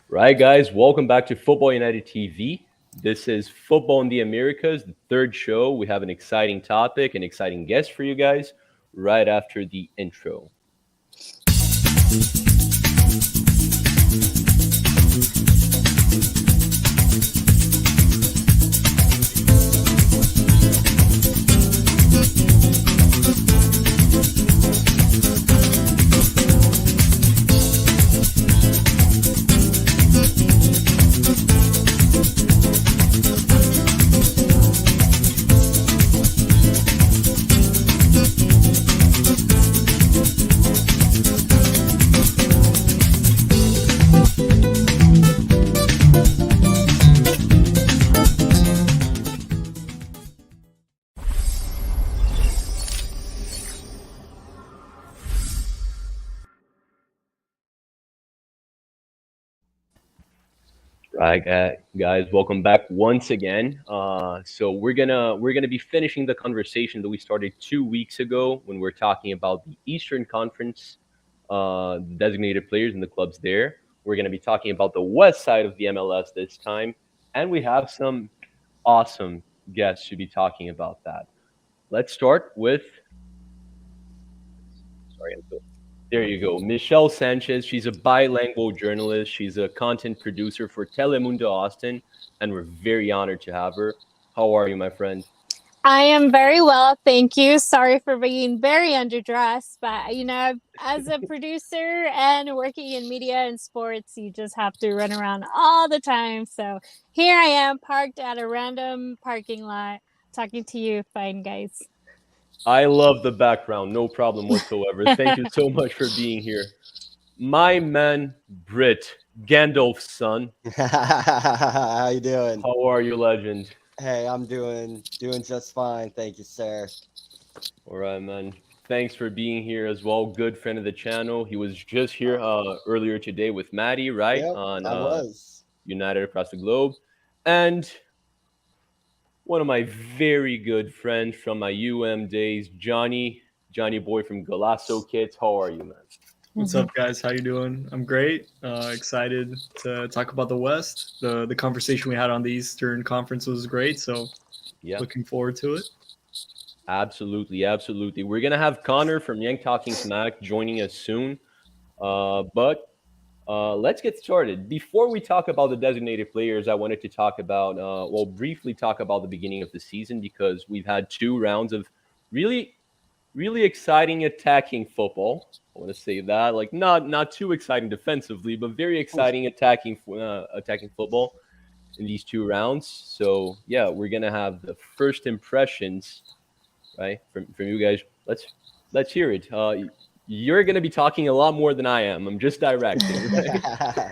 Right, guys, welcome back to Football United TV. This is Football in the Americas, the third show. We have an exciting topic, an exciting guest for you guys right after the intro. Right, guys, welcome back once again. So we're gonna be finishing the conversation that we started 2 weeks ago when we're talking about the Eastern Conference designated players and the clubs there. We're gonna be talking about the West side of the MLS this time, and we have some awesome guests to be talking about that. Let's start with. Sorry, there you go. Michelle Sanchez. She's a bilingual journalist. She's a content producer for Telemundo Austin, and we're very honored to have her. How are you, my friend? I am very well, thank you. Sorry for being very underdressed, but as a producer and working in media and sports, you just have to run around all the time. So here I am, parked at a random parking lot, talking to you fine guys. I love the background. No problem whatsoever. Thank you so much for being here. My man, Brit, Gandalf's son. How you doing? How are you, legend? Hey, I'm doing just fine, thank you, sir. All right, man. Thanks for being here as well. Good friend of the channel. He was just here earlier today with Maddie, right? Yep, On I was. United Across the Globe. And one of my very good friends from my days, Johnny Boy from Golasso Kids. How are you, man? What's up, guys? How you doing? I'm great. Excited to talk about the West. The conversation we had on the Eastern Conference was great, so Yeah, looking forward to it. absolutely, absolutely. We're gonna have Connor from Yank Talking Smack joining us soon. But let's get started. Before we talk about the designated players, I wanted to talk about, briefly talk about the beginning of the season because we've had 2 rounds of really, really exciting attacking football. I want to say that, like, not too exciting defensively, but very exciting attacking football in these 2 rounds. So yeah, we're gonna have the first impressions, right, from you guys. Let's hear it. You're gonna be talking a lot more than I am. I'm just directing. Right?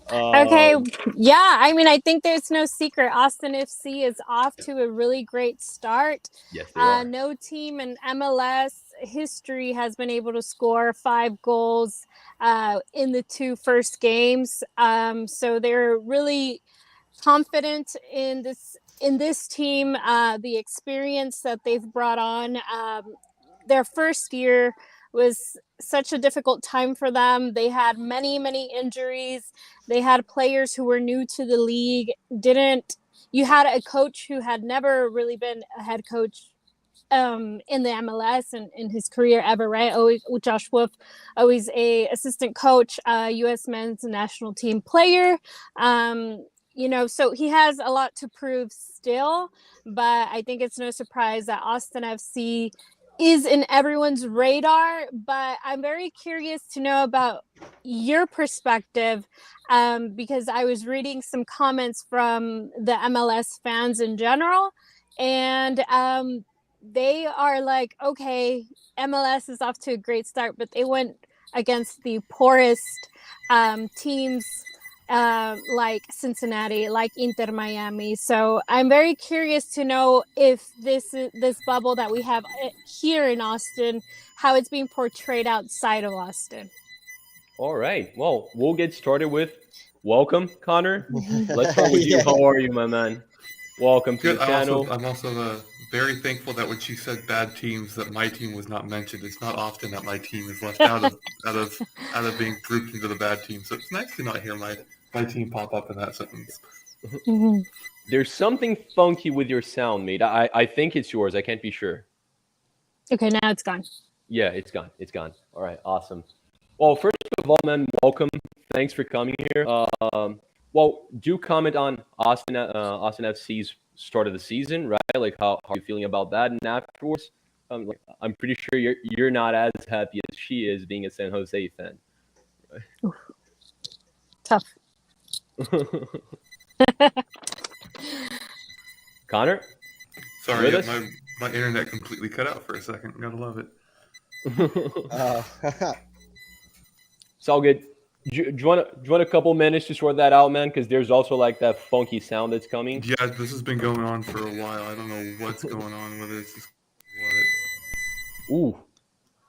Okay, yeah, I think there's no secret. Austin FC is off to a really great start. Yes, they are. No team in MLS history has been able to score 5 goals in the 2 first games. So they're really confident in this team. The experience that they've brought on. Their first year was such a difficult time for them. They had many injuries. They had players who were new to the league. You had a coach who had never really been a head coach in the MLS and in his career ever, right? Always Josh Wolf, always a assistant coach, U.S. men's national team player. So he has a lot to prove still, but I think it's no surprise that Austin FC is in everyone's radar. But I'm very curious to know about your perspective, because I was reading some comments from the MLS fans in general, and they are like, okay, MLS is off to a great start, but they went against the poorest teams like Cincinnati, like Inter Miami. So I'm very curious to know if this bubble that we have here in Austin, how it's being portrayed outside of Austin. All right. Well, we'll get started with welcome, Connor. Let's start with you. Yeah. How are you, my man? Welcome to Good. the channel. I'm also very thankful that when she said bad teams, that my team was not mentioned. It's not often that my team is left out of being grouped into the bad team. So it's nice to not hear my my team pop up in that sentence. Mhm. There's something funky with your sound, mate. I think it's yours. I can't be sure. Okay, now it's gone. Yeah, it's gone. It's gone. All right, awesome. Well, first of all, man, welcome. Thanks for coming here. Well, do comment on Austin FC's start of the season, right? Like how you feeling about that, and afterwards, like, I'm pretty sure you're not as happy as she is being a San Jose fan. Tough. Connor, Sorry, with us? my internet completely cut out for a second. Gotta love it. It's all good. Do you want a couple minutes to sort that out, man? Because there's also like that funky sound that's coming. Yeah, this has been going on for a while. I don't know what's going on with it. It's just what. Ooh.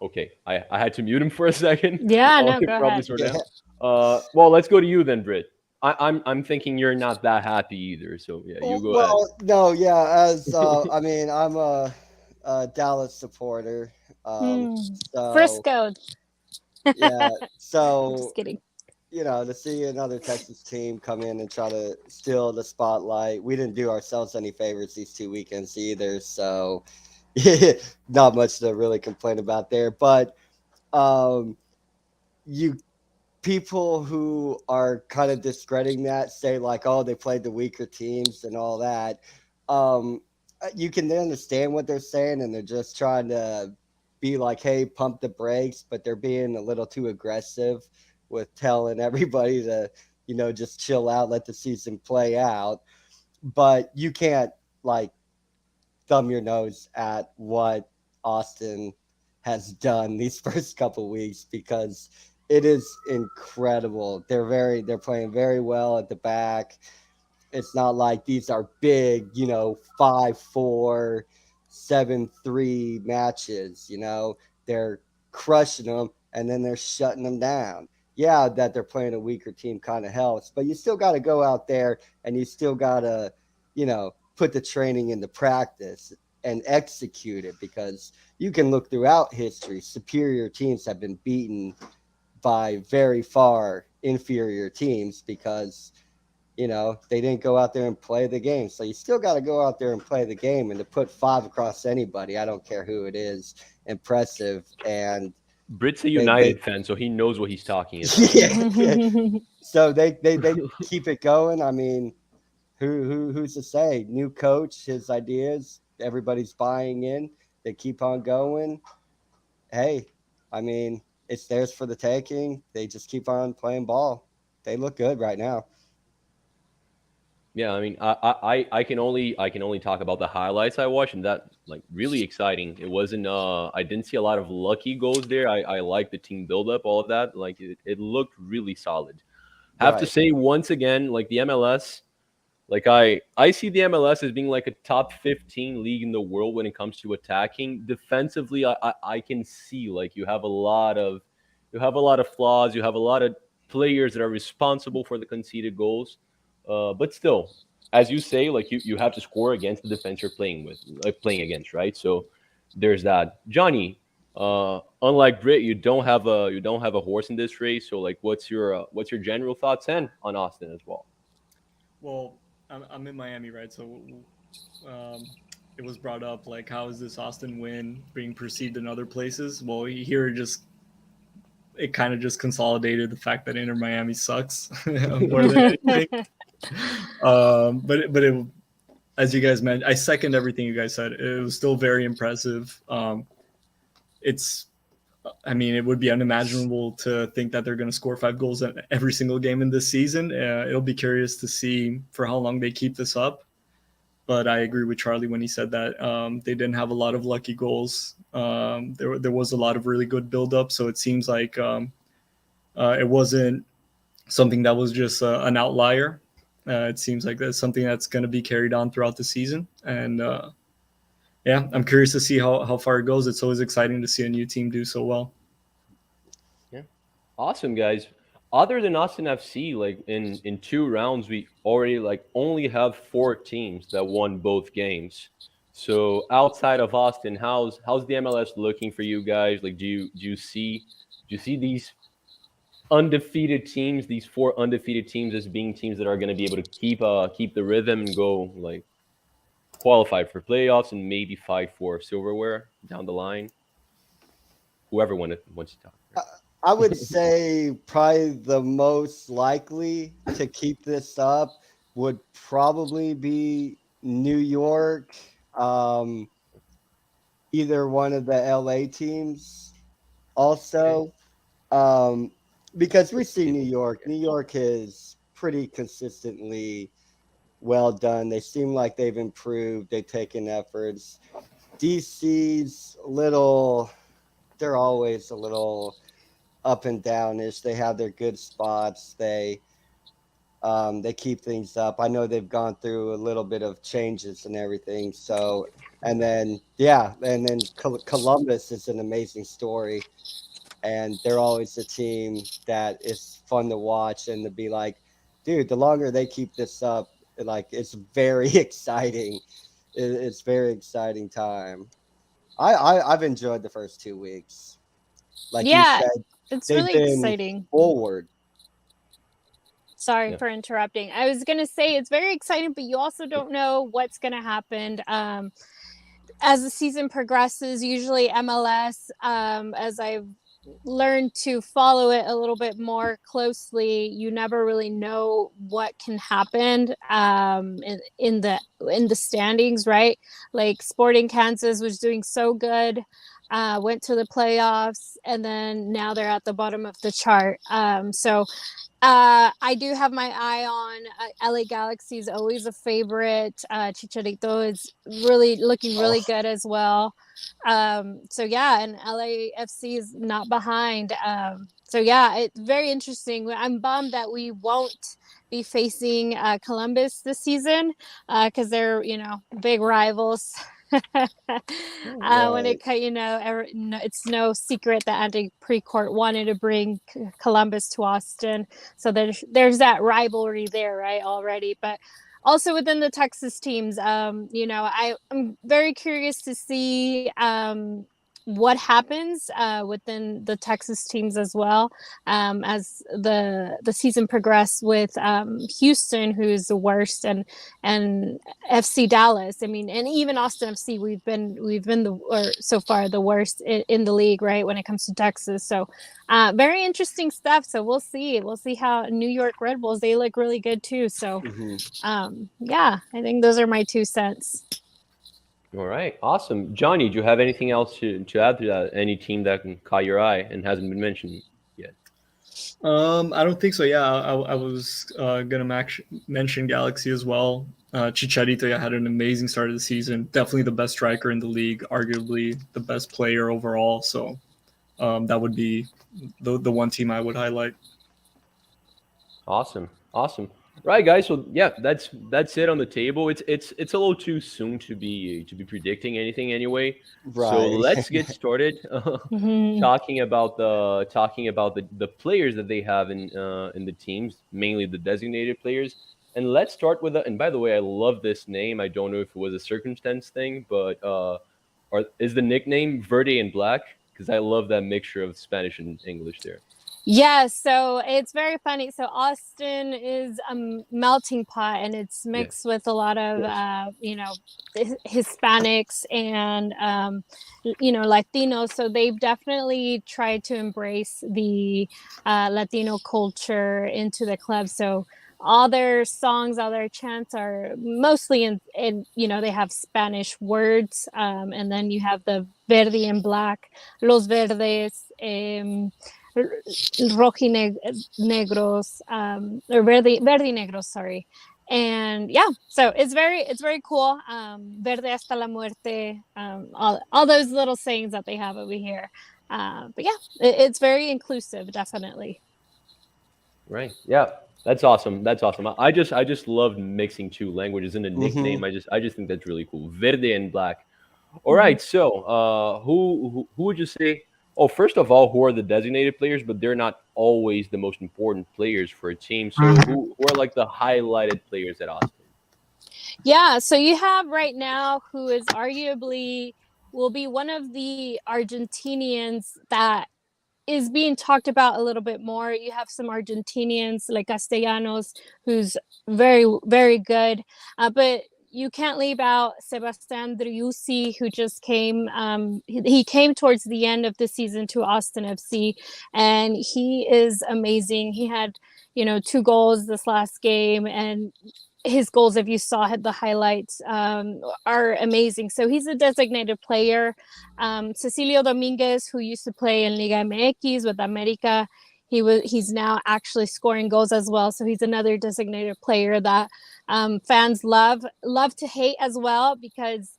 Okay. I had to mute him for a second. Yeah, no, It go probably ahead. sort it out. Well, let's go to you then, Britt. I'm thinking you're not that happy either. So yeah, you go ahead. Well, no, yeah. As I mean, I'm a Dallas supporter. Hmm. So Frisco. yeah. So Just kidding. to see another Texas team come in and try to steal the spotlight, we didn't do ourselves any favors these 2 weekends either. So not much to really complain about there. But you people who are kind of discrediting that say like, oh, they played the weaker teams and all that. You can understand what they're saying, and they're just trying to be like, hey, pump the brakes, but they're being a little too aggressive with telling everybody to, just chill out, let the season play out. But you can't like thumb your nose at what Austin has done these first couple weeks, because it is incredible. They're playing very well at the back. It's not like these are big, 5-4, 7-3 matches. They're crushing them and then they're shutting them down. Yeah, that they're playing a weaker team kind of helps, but you still got to go out there and you still got to, put the training into practice and execute it, because you can look throughout history. Superior teams have been beaten by very far inferior teams because they didn't go out there and play the game. So you still got to go out there and play the game, and to put 5 across anybody, I don't care who it is, impressive. And Britt's a United fan, so he knows what he's talking about. yeah. So they keep it going. I mean, who's to say? New coach, his ideas, everybody's buying in. They keep on going. Hey, I mean, it's theirs for the taking. They just keep on playing ball. They look good right now. Yeah, I mean, I can only talk about the highlights I watched, and that like really exciting. It wasn't I didn't see a lot of lucky goals there. I like the team build up, all of that. Like it looked really solid. Have to Right. say once again, like the MLS, like I see the MLS as being like a top 15 league in the world when it comes to attacking. Defensively, I can see like you have a lot of flaws. You have a lot of players that are responsible for the conceded goals. But still, as you say, like you have to score against the defense you're playing with, like playing against, right? So there's that. Johnny, unlike Britt, you don't have a horse in this race. So like, what's your general thoughts and on Austin as well? Well, I'm in Miami, right? So it was brought up like, how is this Austin win being perceived in other places? Well, here it kind of just consolidated the fact that Inter Miami sucks more than anything. But it, as you guys mentioned, I second everything you guys said. It was still very impressive. I mean, it would be unimaginable to think that they're going to score 5 goals at every single game in this season. It'll be curious to see for how long they keep this up. But I agree with Charlie when he said that they didn't have a lot of lucky goals. There was a lot of really good buildup. So it seems like it wasn't something that was just an outlier. It seems like that's something that's going to be carried on throughout the season. And yeah, I'm curious to see how far it goes. It's always exciting to see a new team do so well. Yeah, awesome guys. Other than Austin FC, like in 2 rounds, we already like only have 4 teams that won both games. So outside of Austin, how's the MLS looking for you guys? Like, do you see these undefeated teams, these 4 undefeated teams, as being teams that are going to be able to keep the rhythm and go like qualified for playoffs and maybe fight for silverware down the line. Whoever wants to talk. Right? I would say probably the most likely to keep this up would probably be New York, either one of the LA teams also. Um, because we see New York. New York is pretty consistently well done. They seem like they've improved. They've taken efforts. DC's little, they're always a little up and downish. They have their good spots. They keep things up. I know they've gone through a little bit of changes and everything. So, and then Columbus is an amazing story, and they're always a team that is fun to watch and to be like, dude, the longer they keep this up, like it's very exciting. It's very exciting time. I've enjoyed the first 2 weeks. Like you Yeah, said, it's they've really been exciting. forward. Sorry Yeah. for interrupting. I was going to say it's very exciting, but you also don't know what's going to happen. As the season progresses, usually MLS, as I've learned to follow it a little bit more closely, you never really know what can happen in the standings, right? Like Sporting Kansas was doing so good, went to the playoffs, and then now they're at the bottom of the chart. So I do have my eye on LA Galaxy is always a favorite. Chicharito is really looking really good as well. So yeah, and LAFC is not behind. So yeah, it's very interesting. I'm bummed that we won't be facing Columbus this season because they're big rivals. When Right. it's no secret that Andy Precourt wanted to bring Columbus to Austin, so there's that rivalry there, right, already. But also within the Texas teams, I'm very curious to see what happens within the Texas teams as well, as the season progress with Houston, who's the worst, and FC Dallas. I mean, and even Austin FC, we've been so far the worst in the league, right, when it comes to Texas. So very interesting stuff. So we'll see how New York Red Bulls, they look really good too. So yeah, I think those are my 2 cents. All right, awesome. Johnny, do you have anything else to add to that? Any team that can caught your eye and hasn't been mentioned yet? I don't think so. Yeah, I was gonna mention Galaxy as well. Chicharito had an amazing start of the season. Definitely the best striker in the league, arguably the best player overall. So that would be the one team I would highlight. Awesome, awesome. Right, guys. So yeah, that's it on the table. It's a little too soon to be predicting anything anyway. So Right. let's get started Mhm. talking about the players that they have in the teams, mainly the designated players. And let's start with and by the way, I love this name. I don't know if it was a circumstance thing, but is the nickname Verde and Black? Because I love that mixture of Spanish and English there. Yeah, so it's very funny. So Austin is a melting pot, and it's Yeah, mixed with a lot of, of course. Hispanics and, Latinos. So they've definitely tried to embrace the Latino culture into the club. So all their songs, all their chants are mostly they have Spanish words. And then you have the verde and black, los verdes. Rojinegros, or verde negros, sorry. And yeah, so it's very cool. Verde hasta la muerte, all those little sayings that they have over here. But yeah, it's very inclusive, definitely. Right. Yeah. That's awesome. That's awesome. I just love mixing two languages in a hmm nickname. I just think that's really cool. Verde and black. All Mhm. right. So, who would you say? Oh, first of all, who are the designated players? But they're not always the most important players for a team. So, who are like the highlighted players at Austin? Yeah, so you have right now who is arguably will be one of the Argentinians that is being talked about a little bit more. You have some Argentinians like Castellanos, who's very, very good. But you can't leave out Sebastian Driussi, who just came. He came towards the end of the season to Austin FC, and he is amazing. He had, 2 goals this last game, and his goals, if you saw the highlights, are amazing. So he's a designated player. Cecilio Dominguez, who used to play in Liga MX with America, he's now actually scoring goals as well. So he's another designated player that fans love to hate as well, because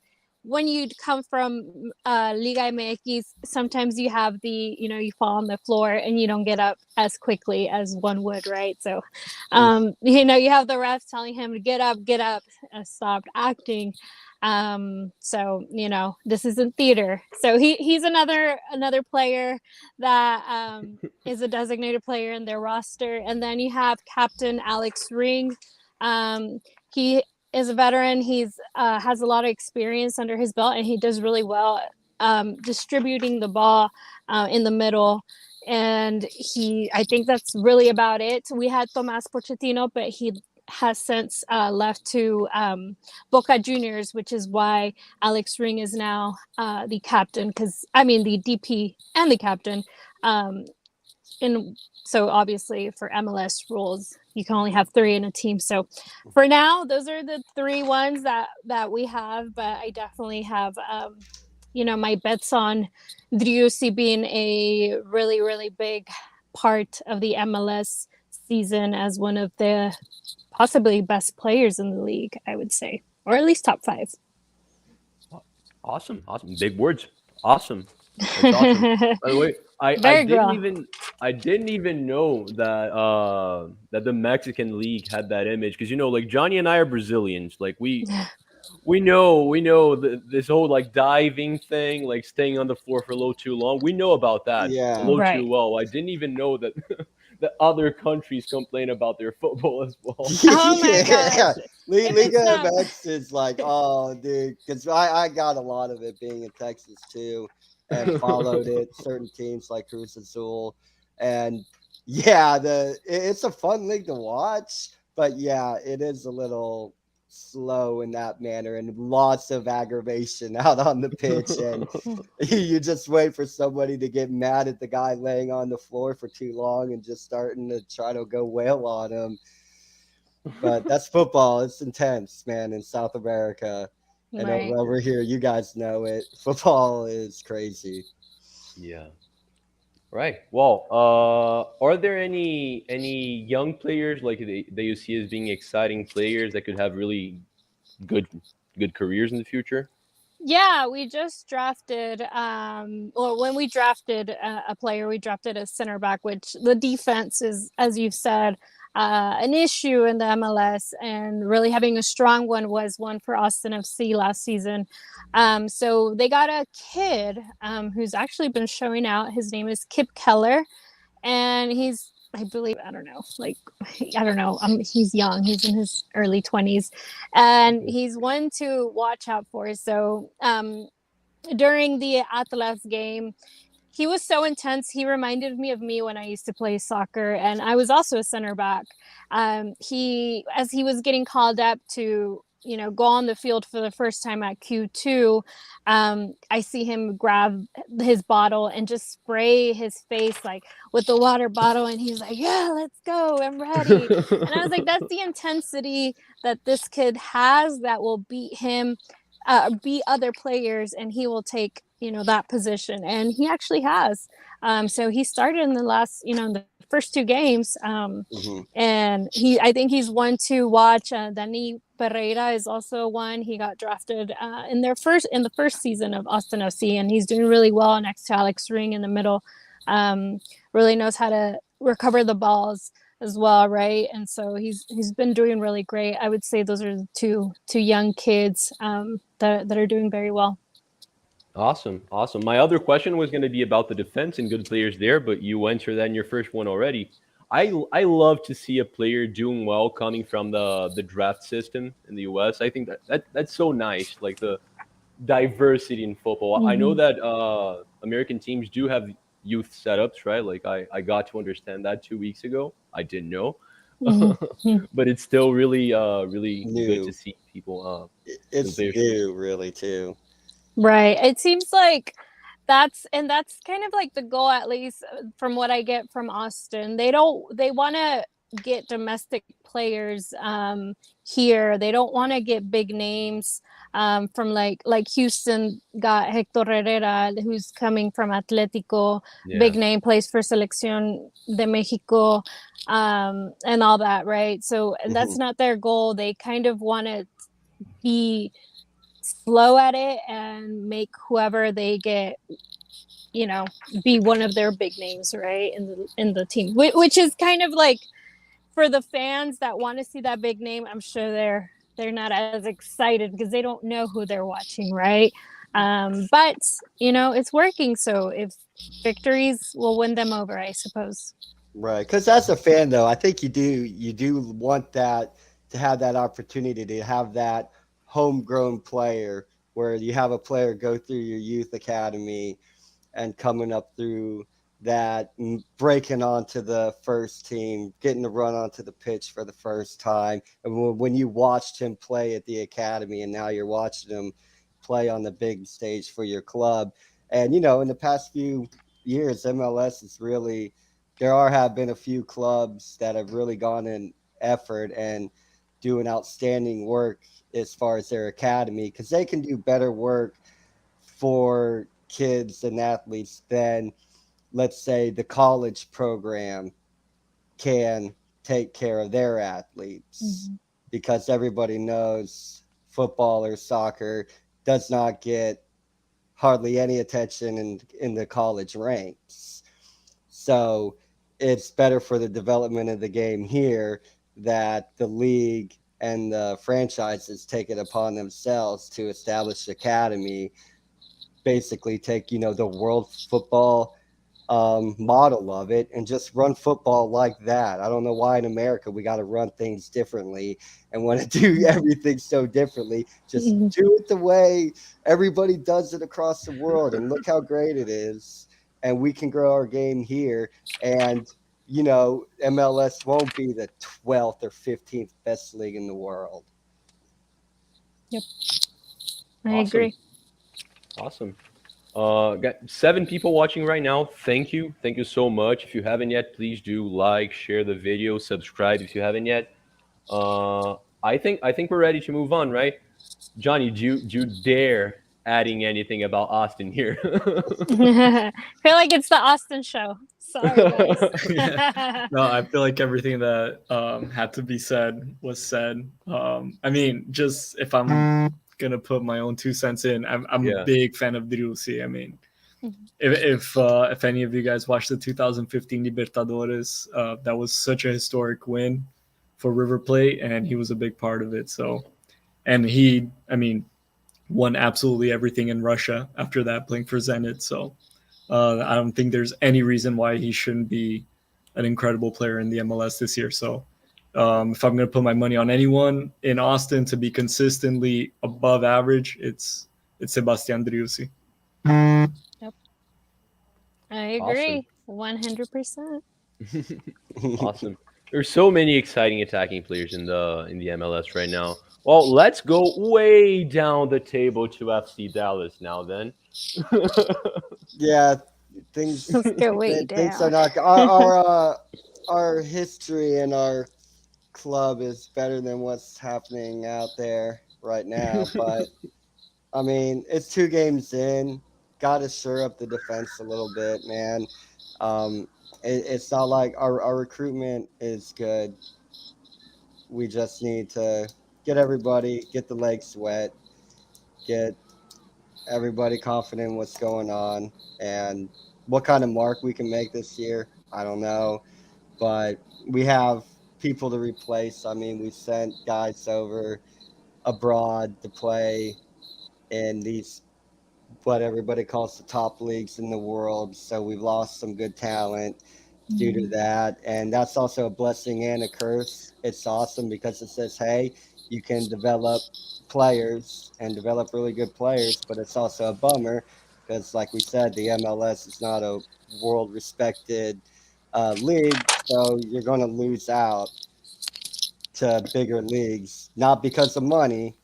when you come from Liga MX, sometimes you have you fall on the floor and you don't get up as quickly as one would, right? So, you have the refs telling him to get up, stop acting. So, this isn't theater. So he's another player that is a designated player in their roster. And then you have Captain Alex Ring. He is a veteran. He's has a lot of experience under his belt, and he does really well distributing the ball in the middle. And I think that's really about it. We had Tomas Pochettino, but he has since left to Boca Juniors, which is why Alex Ring is now the captain, the DP and the captain. So obviously for MLS rules, you can only have 3 in a team. So for now, those are the 3 ones that we have. But I definitely have, my bets on Driussi being a really, really big part of the MLS season as one of the possibly best players in the league, I would say, or at least top 5. Awesome. Big words. Awesome. That's awesome. By the way, I didn't even know that that the Mexican league had that image, because like Johnny and I are Brazilians. Like we know this whole like diving thing, like staying on the floor for a little too long. We know about that a little too well. I didn't even know that that other countries complain about their football as well. Oh my gosh. Liga MX is like, oh, dude, because I got a lot of it being in Texas too, and followed it. Certain teams like Cruz Azul, and it's a fun league to watch, but it is a little slow in that manner, and lots of aggravation out on the pitch, and you just wait for somebody to get mad at the guy laying on the floor for too long and just starting to try to go wail on him. But that's football. It's intense, man, in South America. And over here, you guys know it. Football is crazy. Yeah. Right. Well, are there any young players like that you see as being exciting players that could have really good careers in the future? Yeah, we just drafted. When we drafted a player, we drafted a center back, which the defense is, as you've said, an issue in the MLS, and really having a strong one was one for Austin FC last season. So they got a kid who's actually been showing out. His name is Kip Keller, and he's, I believe, I don't know. He's young. He's in his early 20s, and he's one to watch out for. So during the Atlas game, he was so intense. He reminded me of me when I used to play soccer, and I was also a center back. As he was getting called up to, go on the field for the first time at Q2, I see him grab his bottle and just spray his face like with the water bottle, and he's like, "Yeah, let's go, I'm ready." And I was like, that's the intensity that this kid has that will beat other players, and he will take that position, and he actually has. So he started in the last, in the first 2 games, and I think he's one to watch. Danny Perreira is also one. He got drafted in the first season of Austin FC, and he's doing really well next to Alex Ring in the middle. Really knows how to recover the balls as well, right? And so he's been doing really great. I would say those are the two young kids that are doing very well. Awesome. My other question was going to be about the defense and good players there, but you answered that in your first one already. I love to see a player doing well coming from the draft system in the US. I think that's so nice, like the diversity in football. I know that American teams do have youth setups, right? Like I got to understand that 2 weeks ago. I didn't know, Mhm. but it's still really really good to New. see people the It's players. new, really, too. Right. It seems like that's kind of like the goal, at least from what I get from Austin. They want to get domestic players here. They don't want to get big names from like Houston got Hector Herrera, who's coming from Atletico, Yeah. big name, plays for Selección de Mexico, and all that, right? So that's Mhm. not their goal. They kind of want to be slow at it and make whoever they get, you know, be one of their big names, right, in the team, which is kind of like for the fans that want to see that big name. I'm sure they're not as excited because they don't know who they're watching, right? But you know, it's working, so if victories will win them over, I suppose. Right. Because as a fan, though, I think you do want that to have that opportunity to have that homegrown player where you have a player go through your youth academy and coming up through that, breaking onto the first team, getting to run onto the pitch for the first time. And when you watched him play at the academy and now you're watching him play on the big stage for your club. And, in the past few years, MLS is really, have been a few clubs that have really gone in effort and doing outstanding work as far as their academy, because they can do better work for kids and athletes than, let's say, the college program can take care of their athletes, Mm-hmm. because everybody knows football or soccer does not get hardly any attention in the college ranks. So it's better for the development of the game here that the league and the franchises take it upon themselves to establish academy, basically take the world football model of it and just run football like that. I don't know why in America we got to run things differently and want to do everything so differently. Just do it the way everybody does it across the world, and look how great it is. And we can grow our game here. And MLS won't be the 12th or 15th best league in the world. Yep, I Awesome. agree. Awesome. Got 7 people watching right now. Thank you so much. If you haven't yet, please do like, share the video, subscribe if you haven't yet. Uh, I think we're ready to move on, right? Johnny, do you dare adding anything about Austin here? I feel like it's the Austin show. Sorry, guys. Yeah. No, I feel like everything that had to be said was said. I mean, just if I'm gonna put my own 2 cents in, I'm a Yeah. big fan of Driussi. I mean, if any of you guys watched the 2015 Libertadores, that was such a historic win for River Plate, and he was a big part of it. So, and he, I mean, won absolutely everything in Russia after that, playing for Zenit. So, I don't think there's any reason why he shouldn't be an incredible player in the MLS this year. So, if I'm going to put my money on anyone in Austin to be consistently above average, it's Sebastian Driussi. Yep, I Awesome. agree 100%. Awesome. There's so many exciting attacking players in the MLS right now. Well, let's go way down the table to FC Dallas now then. Yeah, things Let's go way things are down. not our history and our club is better than what's happening out there right now. But I mean, it's 2 games in. Got to shore up the defense a little bit, man. It's not like our recruitment is good. We just need to get the legs wet, get everybody confident in what's going on, and what kind of mark we can make this year. I don't know, but we have people to replace. I mean, we sent guys over abroad to play in these, what everybody calls the top leagues in the world. So we've lost some good talent due to that. And that's also a blessing and a curse. It's awesome because it says, hey, you can develop players and develop really good players, but it's also a bummer because, like we said, the MLS is not a world respected league, so you're going to lose out to bigger leagues, not because of money,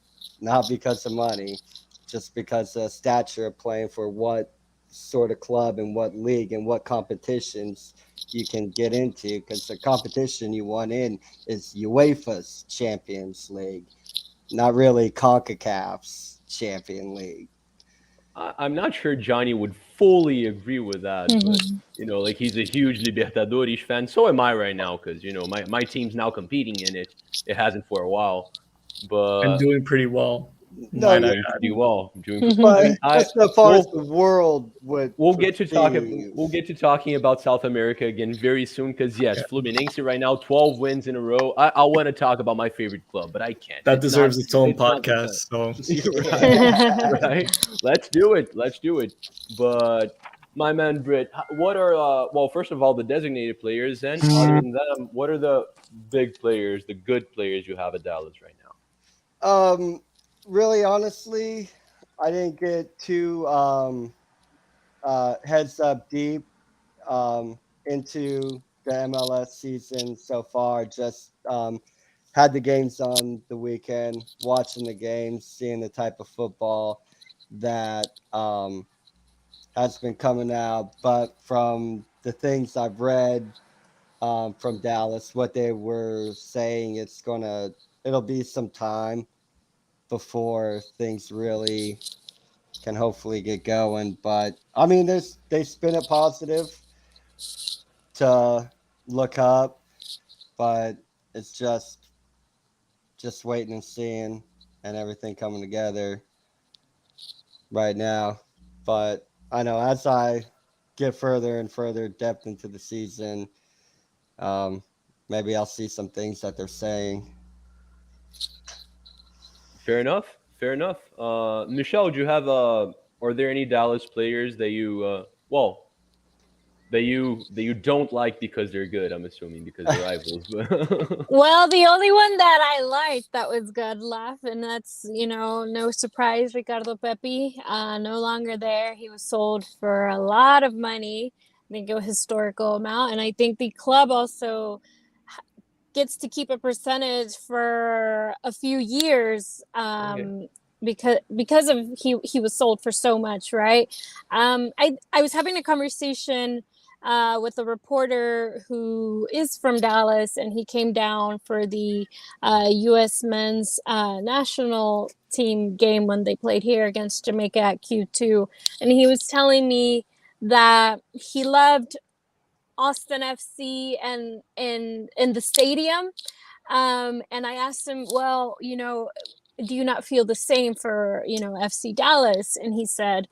just because of stature of playing for what sort of club and what league and what competitions you can get into. Because the competition you want in is UEFA's Champions League, not really CONCACAF's Champion League. I'm not sure Johnny would fully agree with that, but Mhm. like he's a huge Libertadores fan. So am I right now because my team's now competing in it. It hasn't for a while, And but doing pretty well, No, might I yeah, doing add. pretty well. Doing. I but mean, I just so far as well, the world would we'll get to talk. perceive. We'll get to talking about South America again very soon. Because yes, Yeah. Fluminense right now, 12 wins in a row. I want to talk about my favorite club, but I can't. That It's not. deserves its own It's not the podcast. time. So Right, right. Let's do it. Let's do it. But my man Britt, what are well? First of all, the designated players, and other than them, what are the big players, the good players you have at Dallas right now? Really, honestly, I didn't get too heads up deep into the MLS season so far. Just had the games on the weekend, watching the games, seeing the type of football that has been coming out. But from the things I've read from Dallas, what they were saying, it'll be some time before things really can hopefully get going. But I mean, they spin it positive to look up, but it's just waiting and seeing and everything coming together right now. But I know as I get further and further depth into the season, maybe I'll see some things that they're saying. Fair enough. Fair enough. Michelle, do you have are there any Dallas players that you well that you don't like because they're good? I'm assuming because they're rivals. But Well, the only one that I liked that was good laugh, and that's no surprise, Ricardo Pepe, no longer there. He was sold for a lot of money. I think a historical amount, and I think the club also gets to keep a percentage for a few years okay. because of he was sold for so much, right? I was having a conversation with a reporter who is from Dallas, and he came down for the U.S. men's national team game when they played here against Jamaica at Q2, and he was telling me that he loved Austin FC and in the stadium. And I asked him, well, do you not feel the same for FC Dallas? And he said,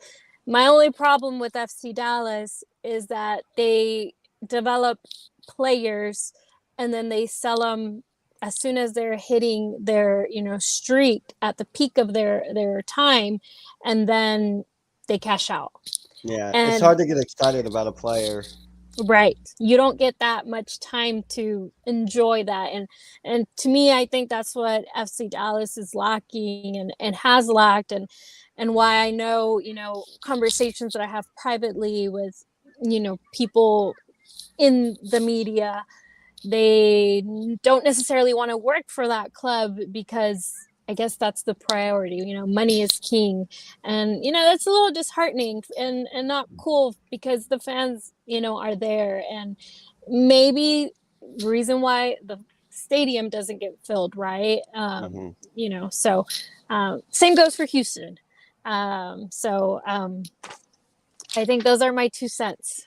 my only problem with FC Dallas is that they develop players and then they sell them as soon as they're hitting their streak at the peak of their time, and then they cash out. Yeah, it's And hard to get excited about a player. right, you don't get that much time to enjoy that, and to me, I think that's what FC Dallas is lacking and has lacked, and why I know conversations that I have privately with people in the media, they don't necessarily want to work for that club because I guess that's the priority. Money is king, and that's a little disheartening and not cool because the fans are there, and maybe the reason why the stadium doesn't get filled, right? So same goes for Houston. I think those are my 2 cents.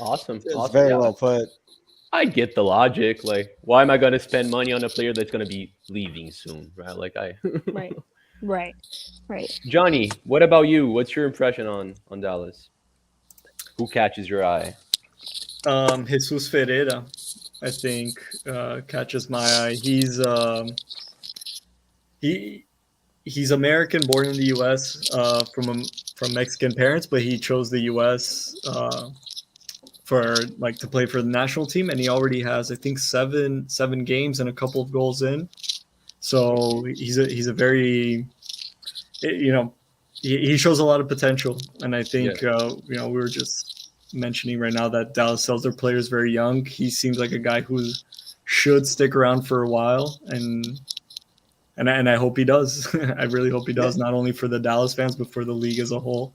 Awesome. It's Awesome. very Yeah. well put. I get the logic. Like, why am I going to spend money on a player that's going to be leaving soon, right? Like, Right, right, right. Johnny, what about you? What's your impression on Dallas? Who catches your eye? Jesus Ferreira, I think, catches my eye. He he's American, born in the U.S. From Mexican parents, but he chose the U.S. For like to play for the national team, and he already has, I think, seven games and a couple of goals in. So he's a very, he shows a lot of potential, and I think we were just mentioning right now that Dallas sells their players very young. He seems like a guy who should stick around for a while, and I hope he does. I really hope he does, not only for the Dallas fans but for the league as a whole.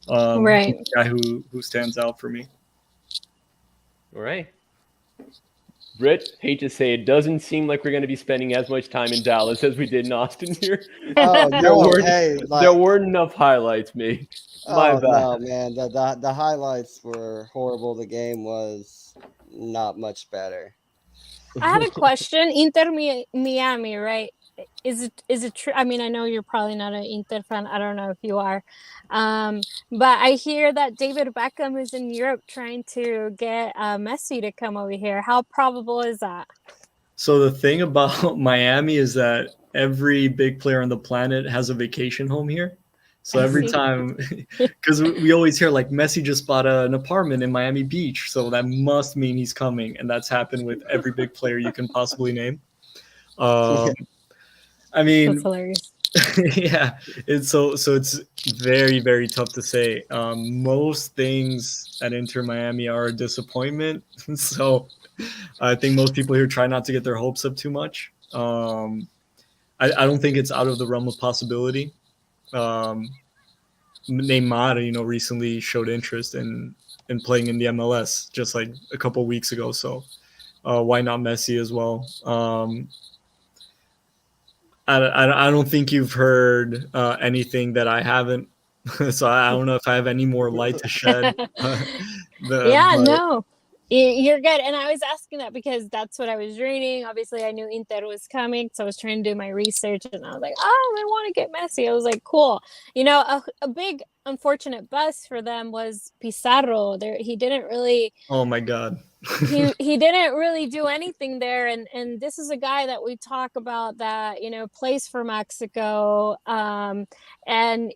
Right. He's a guy who stands out for me. All right. Britt, hate to say it, doesn't seem like we're going to be spending as much time in Dallas as we did in Austin here. Oh no! There weren't enough highlights made. My bad. No, man, the highlights were horrible. The game was not much better. I have a question. Inter Miami, right? Is it true? I mean, I know you're probably not an Inter fan. I don't know if you are, but I hear that David Beckham is in Europe trying to get Messi to come over here. How probable is that? So the thing about Miami is that every big player on the planet has a vacation home here. So every time, because we always hear like Messi just bought an apartment in Miami Beach, so that must mean he's coming, and that's happened with every big player you can possibly name. I mean, that's hilarious. Yeah, it's very, very tough to say. Most things at Inter Miami are a disappointment, so I think most people here try not to get their hopes up too much. I don't think it's out of the realm of possibility. Neymar, recently showed interest in playing in the MLS just like a couple weeks ago. So why not Messi as well? I don't think you've heard anything that I haven't, so I don't know if I have any more light to shed. No, you're good. And I was asking that because that's what I was reading. Obviously, I knew Inter was coming, so I was trying to do my research, and I was like, oh, they want to get Messi. I was like, cool. A big unfortunate bust for them was Pizarro. He didn't really. Oh my God. he didn't really do anything there, and this is a guy that we talk about that plays for Mexico, and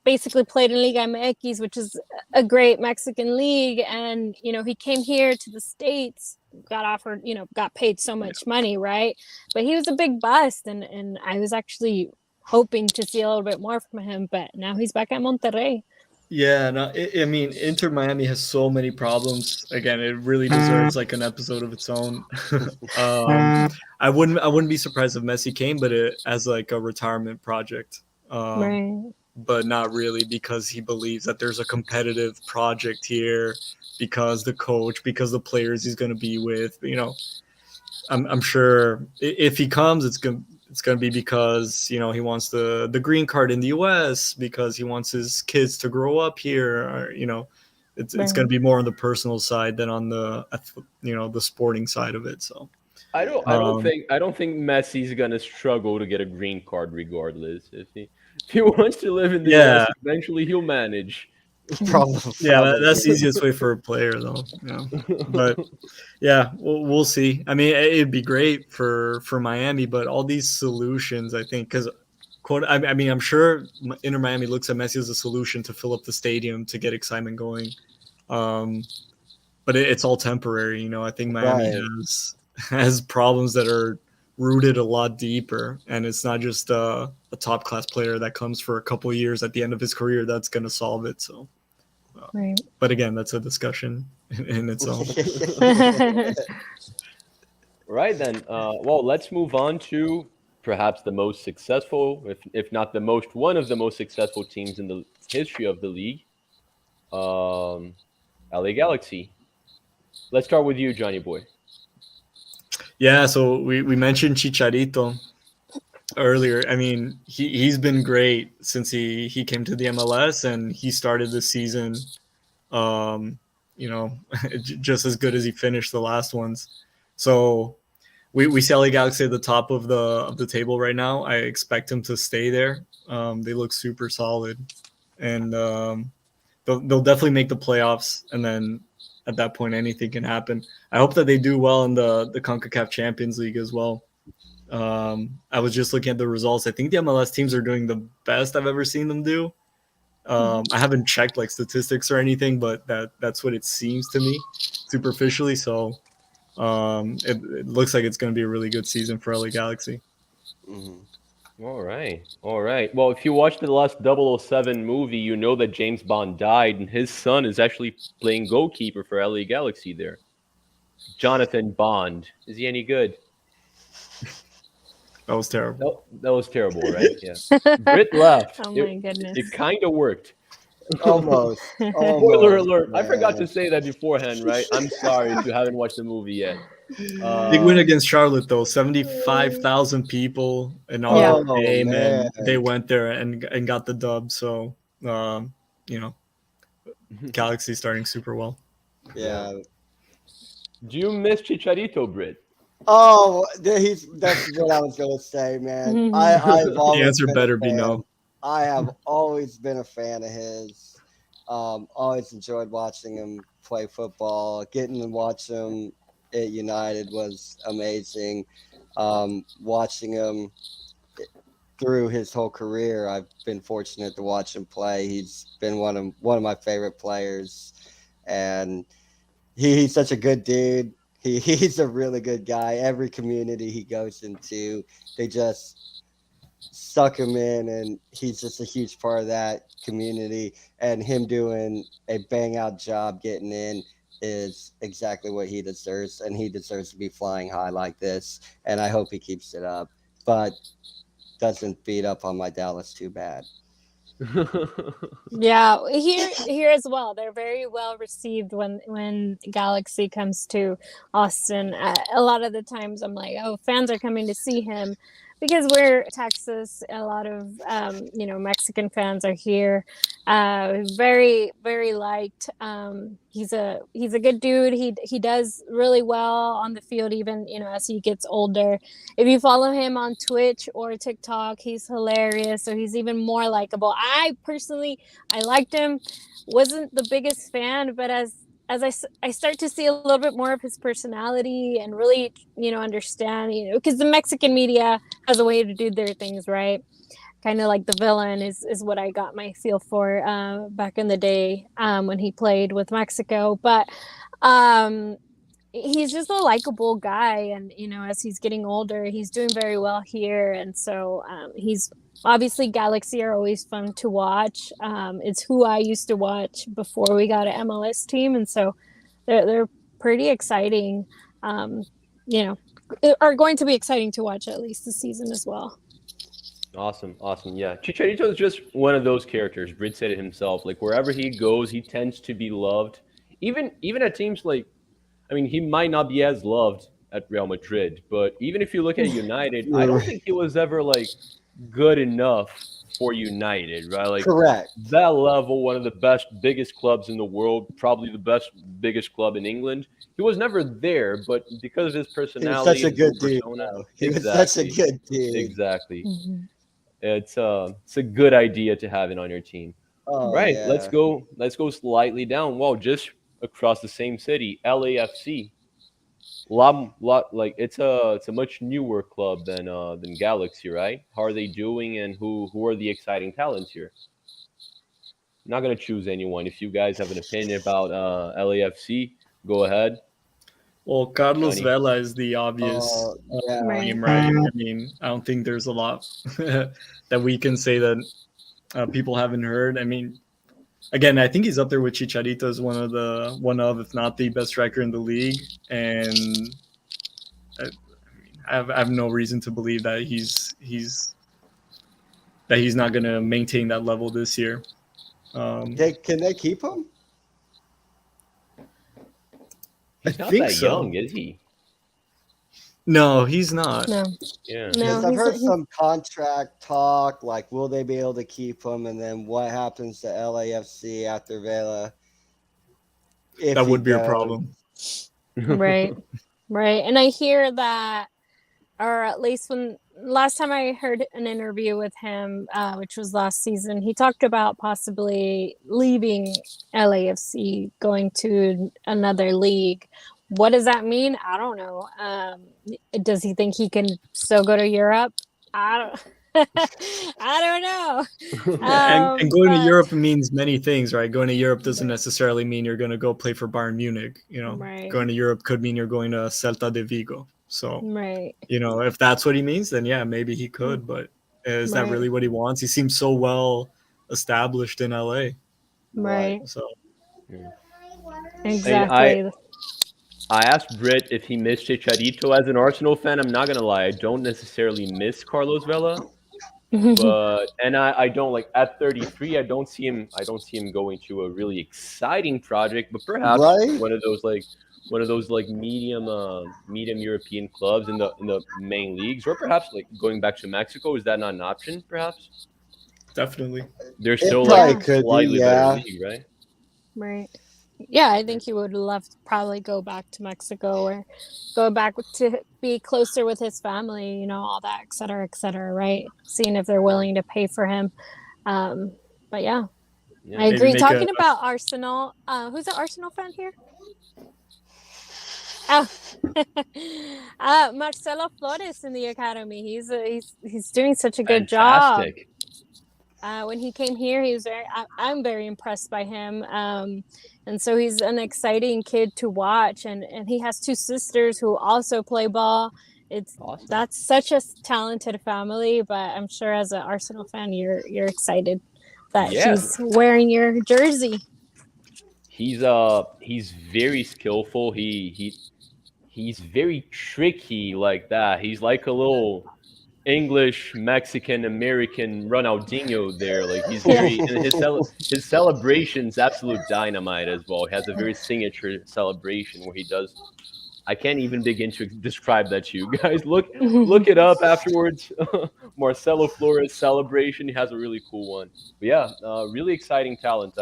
basically played in Liga MX, which is a great Mexican league, and he came here to the States, got paid so much money, right? But he was a big bust, and I was actually hoping to see a little bit more from him, but now he's back at Monterrey. Yeah, no, I mean, Inter Miami has so many problems. Again, it really deserves like an episode of its own. I wouldn't be surprised if Messi came, but as like a retirement project. Right. But not really, because he believes that there's a competitive project here, because the coach, because the players he's going to be with. I'm sure if he comes, it's going to be because he wants the green card in the US, because he wants his kids to grow up here, or it's going to be more on the personal side than on the the sporting side of it. So I don't think Messi's gonna struggle to get a green card regardless. If he wants to live in the US, eventually he'll manage. Probably. That's the easiest way for a player, though. But we'll see. I mean, it'd be great for Miami, but all these solutions, I think, because I mean, I'm sure Inter Miami looks at Messi as a solution to fill up the stadium to get excitement going, but it's all temporary. I think Miami has problems that are rooted a lot deeper, and it's not just a top class player that comes for a couple of years at the end of his career that's going to solve it. So. Right. But again, that's a discussion in its own. Right then. Well, let's move on to perhaps the most successful, if not the most, one of the most successful teams in the history of the league, LA Galaxy. Let's start with you, Johnny Boy. Yeah, so we mentioned Chicharito earlier. I mean, he's been great since he came to the MLS, and he started the season just as good as he finished the last ones. So we see LA Galaxy at the top of the table right now. I expect him to stay there. They look super solid, and they'll definitely make the playoffs, and then at that point anything can happen. I hope that they do well in the CONCACAF Champions League as well. I was just looking at the results. I think the MLS teams are doing the best I've ever seen them do. I haven't checked like statistics or anything, but that's what it seems to me superficially. So it looks like it's going to be a really good season for LA Galaxy. Mm-hmm. All right. All right. Well, if you watched the last 007 movie, you know that James Bond died, and his son is actually playing goalkeeper for LA Galaxy there. Jonathan Bond. Is he any good? That was terrible. That was terrible, right? Yeah. Brit left. Oh It my goodness. it kind of worked. Almost, Spoiler almost, alert. I forgot to man. say that beforehand, right? I'm sorry if you haven't watched the movie yet. Big win Uh, against Charlotte though, 75,000 people Yeah. inaugural Oh game, man, and they went there and got the dub. So, you know, Galaxy starting super well. yeah. yeah. Do you miss Chicharito, Brit? Oh, that's what I was gonna say, man. I've The always answer been a better be fan. no. I have always been a fan of his. Always enjoyed watching him play football. Getting to watch him at United was amazing. Watching him through his whole career, I've been fortunate to watch him play. He's been one of my favorite players, and he's such a good dude. He's a really good guy. Every community he goes into, they just suck him in, and he's just a huge part of that community. And him doing a bang out job getting in is exactly what he deserves, and he deserves to be flying high like this. And I hope he keeps it up, but doesn't beat up on my Dallas too bad. Yeah, here as well. They're very well received when Galaxy comes to Austin. A lot of the times, I'm like, oh, fans are coming to see him because we're Texas. A lot of Mexican fans are here. Very very liked. He's a good dude. He does really well on the field, even as he gets older. If you follow him on Twitch or TikTok, he's hilarious. So he's even more likable. I personally, I liked him. Wasn't the biggest fan, but as I start to see a little bit more of his personality and really, understand, because the Mexican media has a way to do their things, right? Kind of like the villain is what I got my feel for back in the day when he played with Mexico. But um, he's just a likable guy, and as he's getting older, he's doing very well here, and so he's obviously Galaxy are always fun to watch. It's who I used to watch before we got an MLS team, and so they're pretty exciting. um, you know are going to be exciting to watch at least this season as well. Awesome, awesome. Yeah, Chicharito is just one of those characters. Brit said it himself. Like wherever he goes, he tends to be loved. Even at teams like, I mean, he might not be as loved at Real Madrid, but even if you look at United, I You're don't right. think he was ever like good enough for United, right? Like Correct. that level, one of the best, biggest clubs in the world, probably the best, biggest club in England. He was never there, but because of his He was such personality a and his good whole dude, persona, though. He was such a exactly, good dude. exactly. Mhm. It's a good idea to have it on your team. Oh Right. Let's yeah. go. Let's go slightly down. Well, just across the same city, LAFC. Lot like it's a much newer club than Galaxy, right? How are they doing, and who are the exciting talents here? I'm not gonna choose anyone. If you guys have an opinion about LAFC, go ahead, Well, Carlos Johnny. Vela is the obvious Oh yeah. Right. name, right? I mean, I don't think there's a lot that we can say that people haven't heard. I mean, again, I think he's up there with Chicharito as if not the best striker in the league, and I have no reason to believe that he's not going to maintain that level this year. Can they keep him? I He's not think that so. young, is he? No, he's not. No, Yeah. Because no, I've he's heard some contract talk, like will they be able to keep him, and then what happens to LAFC after Vela if That he would be a goes? problem. right, right. And I hear that, or at least when last time I heard an interview with him, which was last season, he talked about possibly leaving LAFC, going to another league. What does that mean? I don't know. Does he think he can still go to Europe? I don't. I don't know. And going to But Europe means many things, right? Going to Europe doesn't necessarily mean you're going to go play for Bayern Munich. right, Going to Europe could mean you're going to Celta de Vigo. So, right. if that's what he means, then yeah, maybe he could. But Is that really what he wants? He seems so well established in LA. Right. So exactly. I asked Britt if he missed Chicharito. As an Arsenal fan, I'm not gonna lie, I don't necessarily miss Carlos Vela, but I don't like at 33. I don't see him going to a really exciting project, but perhaps Right? one of those like medium European clubs in the main leagues, or perhaps like going back to Mexico. Is that not an option? Perhaps definitely. there's It still probably like could be, slightly better yeah. league, right? Right. Yeah, I think he would love to probably go back to Mexico or go back to be closer with his family, all that, et cetera, right? Seeing if they're willing to pay for him. But yeah, Yeah. I agree. Talking about Arsenal, who's an Arsenal fan here? Oh, Marcelo Flores in the academy. He's doing such a good job. Fantastic. When he came here, he was I'm very impressed by him. And so he's an exciting kid to watch. And he has two sisters who also play ball. Awesome. That's such a talented family, but I'm sure as an Arsenal fan, you're excited that he's wearing your jersey. He's very skillful. He's very tricky like that. He's like a little English, Mexican, American Ronaldinho there. Like he's very and his celebration's absolute dynamite as well. He has a very signature celebration where he does. I can't even begin to describe that to you guys. Look it up afterwards. Marcelo Flores celebration. He has a really cool one. But yeah, really exciting talent.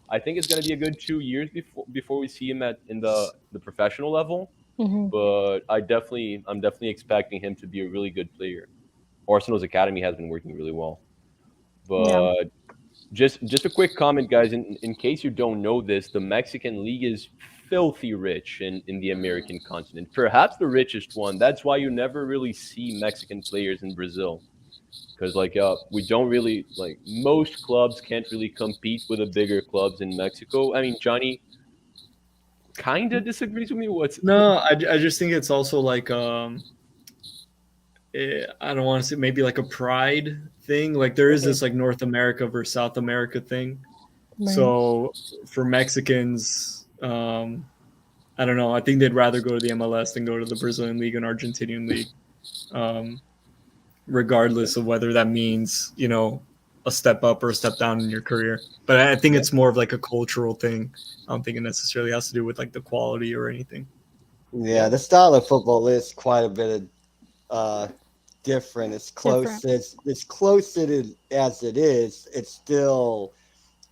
I think it's going to be a good 2 years before we see him in the professional level. But I'm definitely expecting him to be a really good player. Arsenal's academy has been working really well. But just a quick comment, guys. In case you don't know this, the Mexican league is filthy rich in the American continent. Perhaps the richest one. That's why you never really see Mexican players in Brazil. Because we don't really like most clubs can't really compete with the bigger clubs in Mexico. I mean, Johnny kind of disagrees with me. No, I just think it's also like I don't want to say maybe like a pride thing. Like there is this like North America versus South America thing. Right. So for Mexicans, I don't know. I think they'd rather go to the MLS than go to the Brazilian league and Argentinian league, regardless of whether that means a step up or a step down in your career. But I think it's more of like a cultural thing. I don't think it necessarily has to do with like the quality or anything. Yeah, the style of football is quite a bit different. It's close. It's close as it is. It's still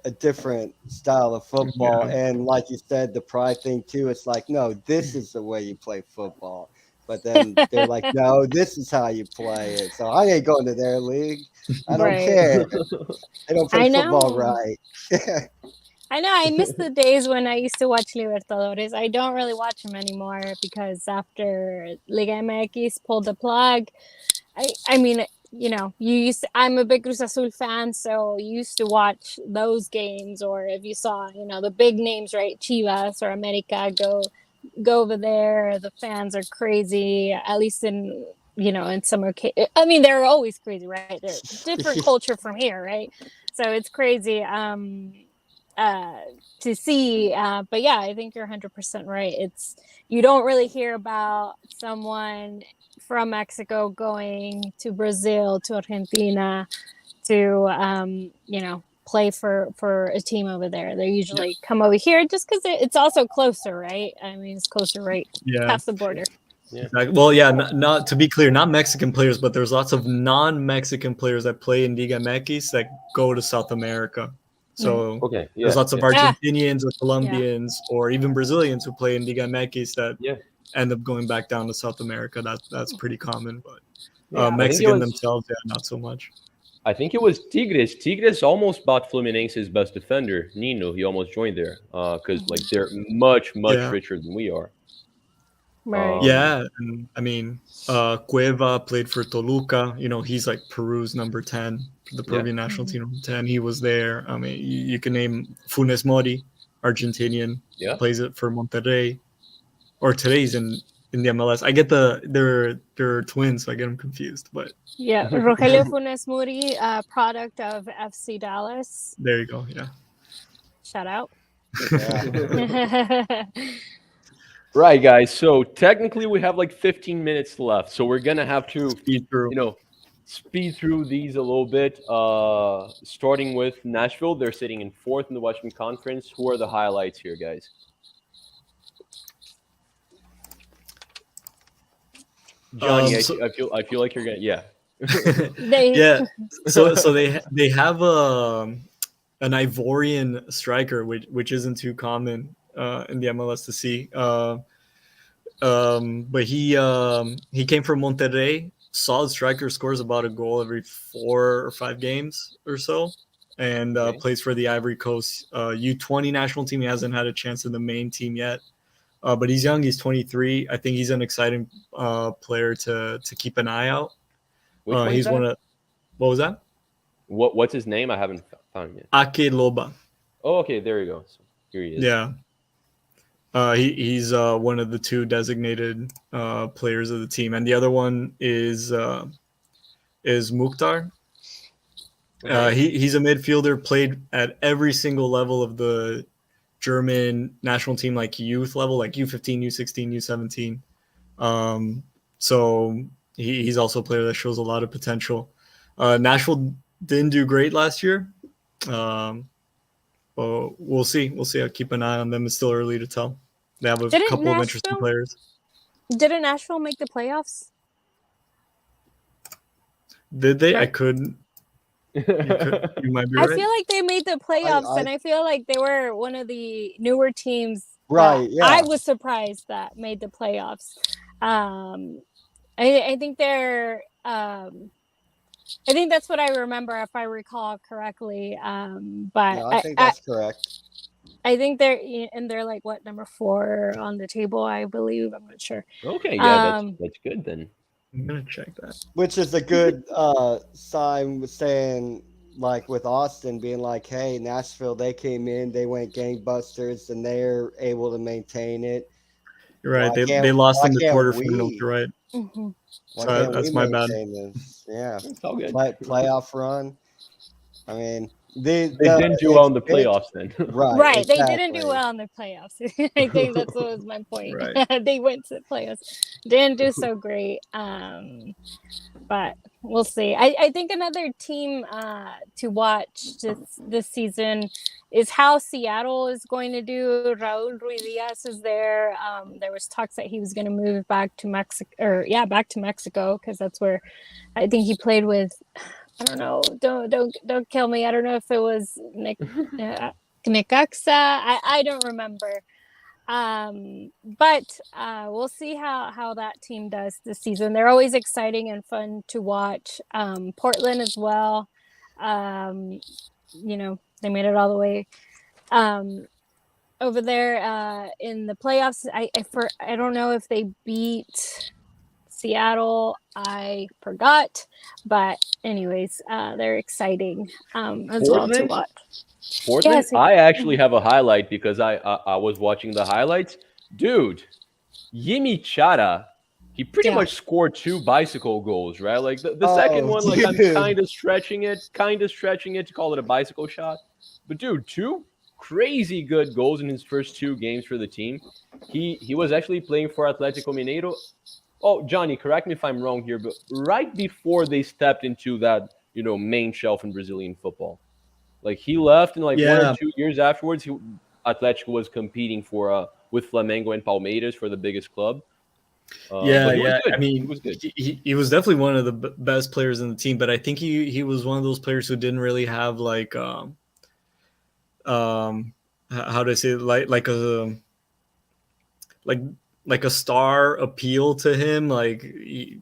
a different style of football. Yeah. And like you said, the pride thing too. It's like, no, this is the way you play football. But then they're like, no, this is how you play it. So I ain't going to their league. I don't care. They don't play football right. I know. I miss the days when I used to watch Libertadores. I don't really watch them anymore because after Liga MX pulled the plug, I mean, I'm a big Cruz Azul fan, so you used to watch those games, or if you saw, the big names, right, Chivas or America go over there. The fans are crazy, at least in some occasions. I mean, they're always crazy, right? They're different culture from here, right? So it's crazy to see. But yeah, I think you're 100% right. You don't really hear about someone from Mexico going to Brazil, to Argentina, to play for a team over there. They usually come over here just because it's also closer, right? I mean, it's closer, right? Past the border. Yeah. Well, yeah, not to be clear, not Mexican players, but there's lots of non-Mexican players that play in Liga MX that go to South America. So there's lots of Argentinians or Colombians or even Brazilians who play in Liga MX that end up going back down to South America. That's pretty common, but Mexican themselves, not so much. I think it was Tigres. Tigres almost bought Fluminense's best defender, Nino. He almost joined there because they're much richer than we are. Right. And I mean, Cueva played for Toluca. He's like Peru's number 10, the Peruvian national team number 10. He was there. I mean, you can name Funes Mori, Argentinian, plays it for Monterrey. Or today he's in in the MLS. I get they're twins, so I get them confused. But Yeah, Rogelio Funes Mori, product of FC Dallas. there you go. Yeah. Shout out. Yeah. Right, guys. So technically, we have like 15 minutes left. So we're gonna have to, Speed through. speed through these a little bit. Starting with Nashville, they're sitting in 4th in the Western Conference. Who are the highlights here, guys? Johnny, I feel like you're gonna Yeah. So they have an Ivorian striker, which isn't too common in the MLS to see. But he came from Monterrey. Solid striker, scores about a goal every 4 or 5 games or so, and plays for the Ivory Coast U20 national team. He hasn't had a chance in the main team yet, but he's young. He's 23. I think he's an exciting player to keep an eye out. Which one He's is that? What was that? What's his name? I haven't found him yet. Ake Loba. Oh, okay, there you go. So here he is. Yeah. He's one of the 2 designated players of the team, and the other one is Mukhtar. He's a midfielder, played at every single level of the German national team, like youth level, like U15, U16, U17. So he's also a player that shows a lot of potential. Nashville didn't do great last year. But we'll see. I'll keep an eye on them. It's still early to tell. They have a couple of interesting players. Didn't Nashville make the playoffs? Did they? Right. I couldn't. You might be I right. feel like they made the playoffs, and I feel like they were one of the newer teams. Right. Yeah. I was surprised that made the playoffs. I think they're. I think that's what I remember, if I recall correctly. But I think that's correct. I think they're like what, number 4 on the table, I believe. I'm not sure. Okay, yeah, that's good then. I'm gonna check that. Which is a good sign, saying like with Austin being like, hey, Nashville, they came in, they went gangbusters, and they're able to maintain it. You're right. They lost in the quarterfinals. You're right. Mm-hmm. So that's my bad. This? Yeah, It's all good. Playoff run. I mean, they didn't do well in the playoffs then. Right. Exactly. They didn't do well in the playoffs. I think that's what was my point. Right. They went to the playoffs, didn't do so great. But we'll see. I think another team to watch this season is how Seattle is going to do. Raul Ruiz is there. There was talks that he was going to move back to Mexico, back to Mexico, because that's where I think he played with. I don't know. Don't kill me. I don't know if it was Necaxa. I don't remember. But we'll see how that team does this season. They're always exciting and fun to watch. Portland as well. They made it all the way over there in the playoffs. I don't know if they beat Seattle. I forgot, but anyways, they're exciting as well to watch. Portland, yes. I actually have a highlight because I was watching the highlights. Dude, Yimi Chara, he pretty much scored 2 bicycle goals, right? Like the second one, like I'm kind of stretching it to call it a bicycle shot. But dude, 2 crazy good goals in his first 2 games for the team. He was actually playing for Atlético Mineiro. Oh, Johnny, correct me if I'm wrong here, but right before they stepped into that, main shelf in Brazilian football. Like he left, and 1 or 2 years afterwards, Atletico was competing for with Flamengo and Palmeiras for the biggest club. I mean, he was good. He was definitely one of the best players in the team, but I think he was one of those players who didn't really have how do I say it? like a star appeal to him. Like he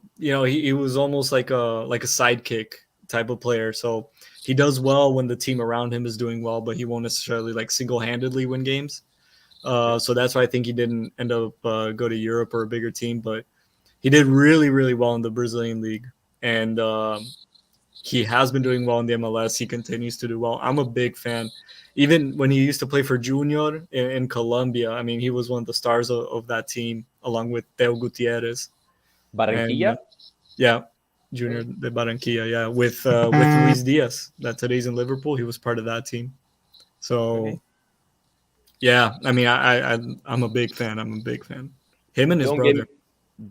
was almost like a sidekick type of player. So he does well when the team around him is doing well, but he won't necessarily single-handedly win games. So that's why I think he didn't end up go to Europe or a bigger team, but he did really, really well in the Brazilian league. And he has been doing well in the MLS. He continues to do well. I'm a big fan. Even when he used to play for Junior in Colombia, I mean, he was one of the stars of that team, along with Teo Gutierrez. And Barranquilla. yeah, Junior de Barranquilla, yeah, with Luis Diaz, that today's in Liverpool. He was part of that team. So Okay. yeah, I mean, I'm a big fan. I'm a big fan. Him and his Don't get brother.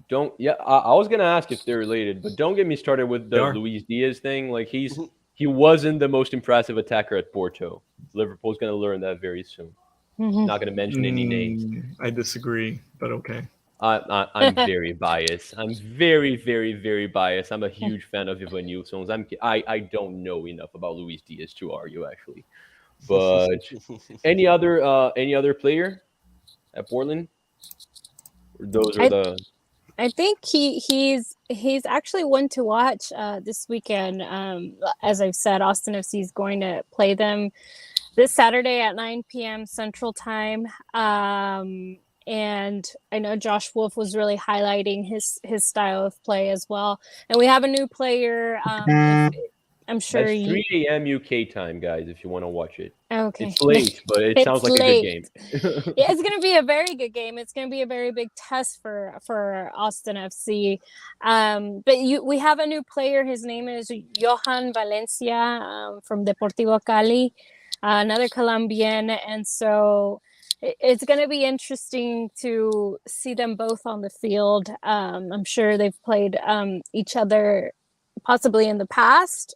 don't yeah. I was gonna ask if they're related, but don't get me started with They the are. Luis Diaz thing. Like he wasn't the most impressive attacker at Porto. Liverpool's gonna learn that very soon. Not gonna mention any names. I disagree, but okay. I'm very biased. I'm very, very, very biased. I'm a huge fan of Ivan Nilsson's. I don't know enough about Luis Diaz to argue actually. But any other player at Portland? Those are I the I think he's actually one to watch this weekend. As I've said, Austin FC is going to play them this Saturday at 9 p.m. Central Time. And I know Josh Wolf was really highlighting his style of play as well. And we have a new player. I'm sure that's you. 3 a.m. UK time, guys. If you want to watch it, Okay, it's late, but it sounds it's like a good late. game. Yeah, it's going to be a very good game. It's going to be a very big test for Austin FC. But we have a new player. His name is Johan Valencia from Deportivo Cali, another Colombian, and so it's going to be interesting to see them both on the field. I'm sure they've played each other possibly in the past.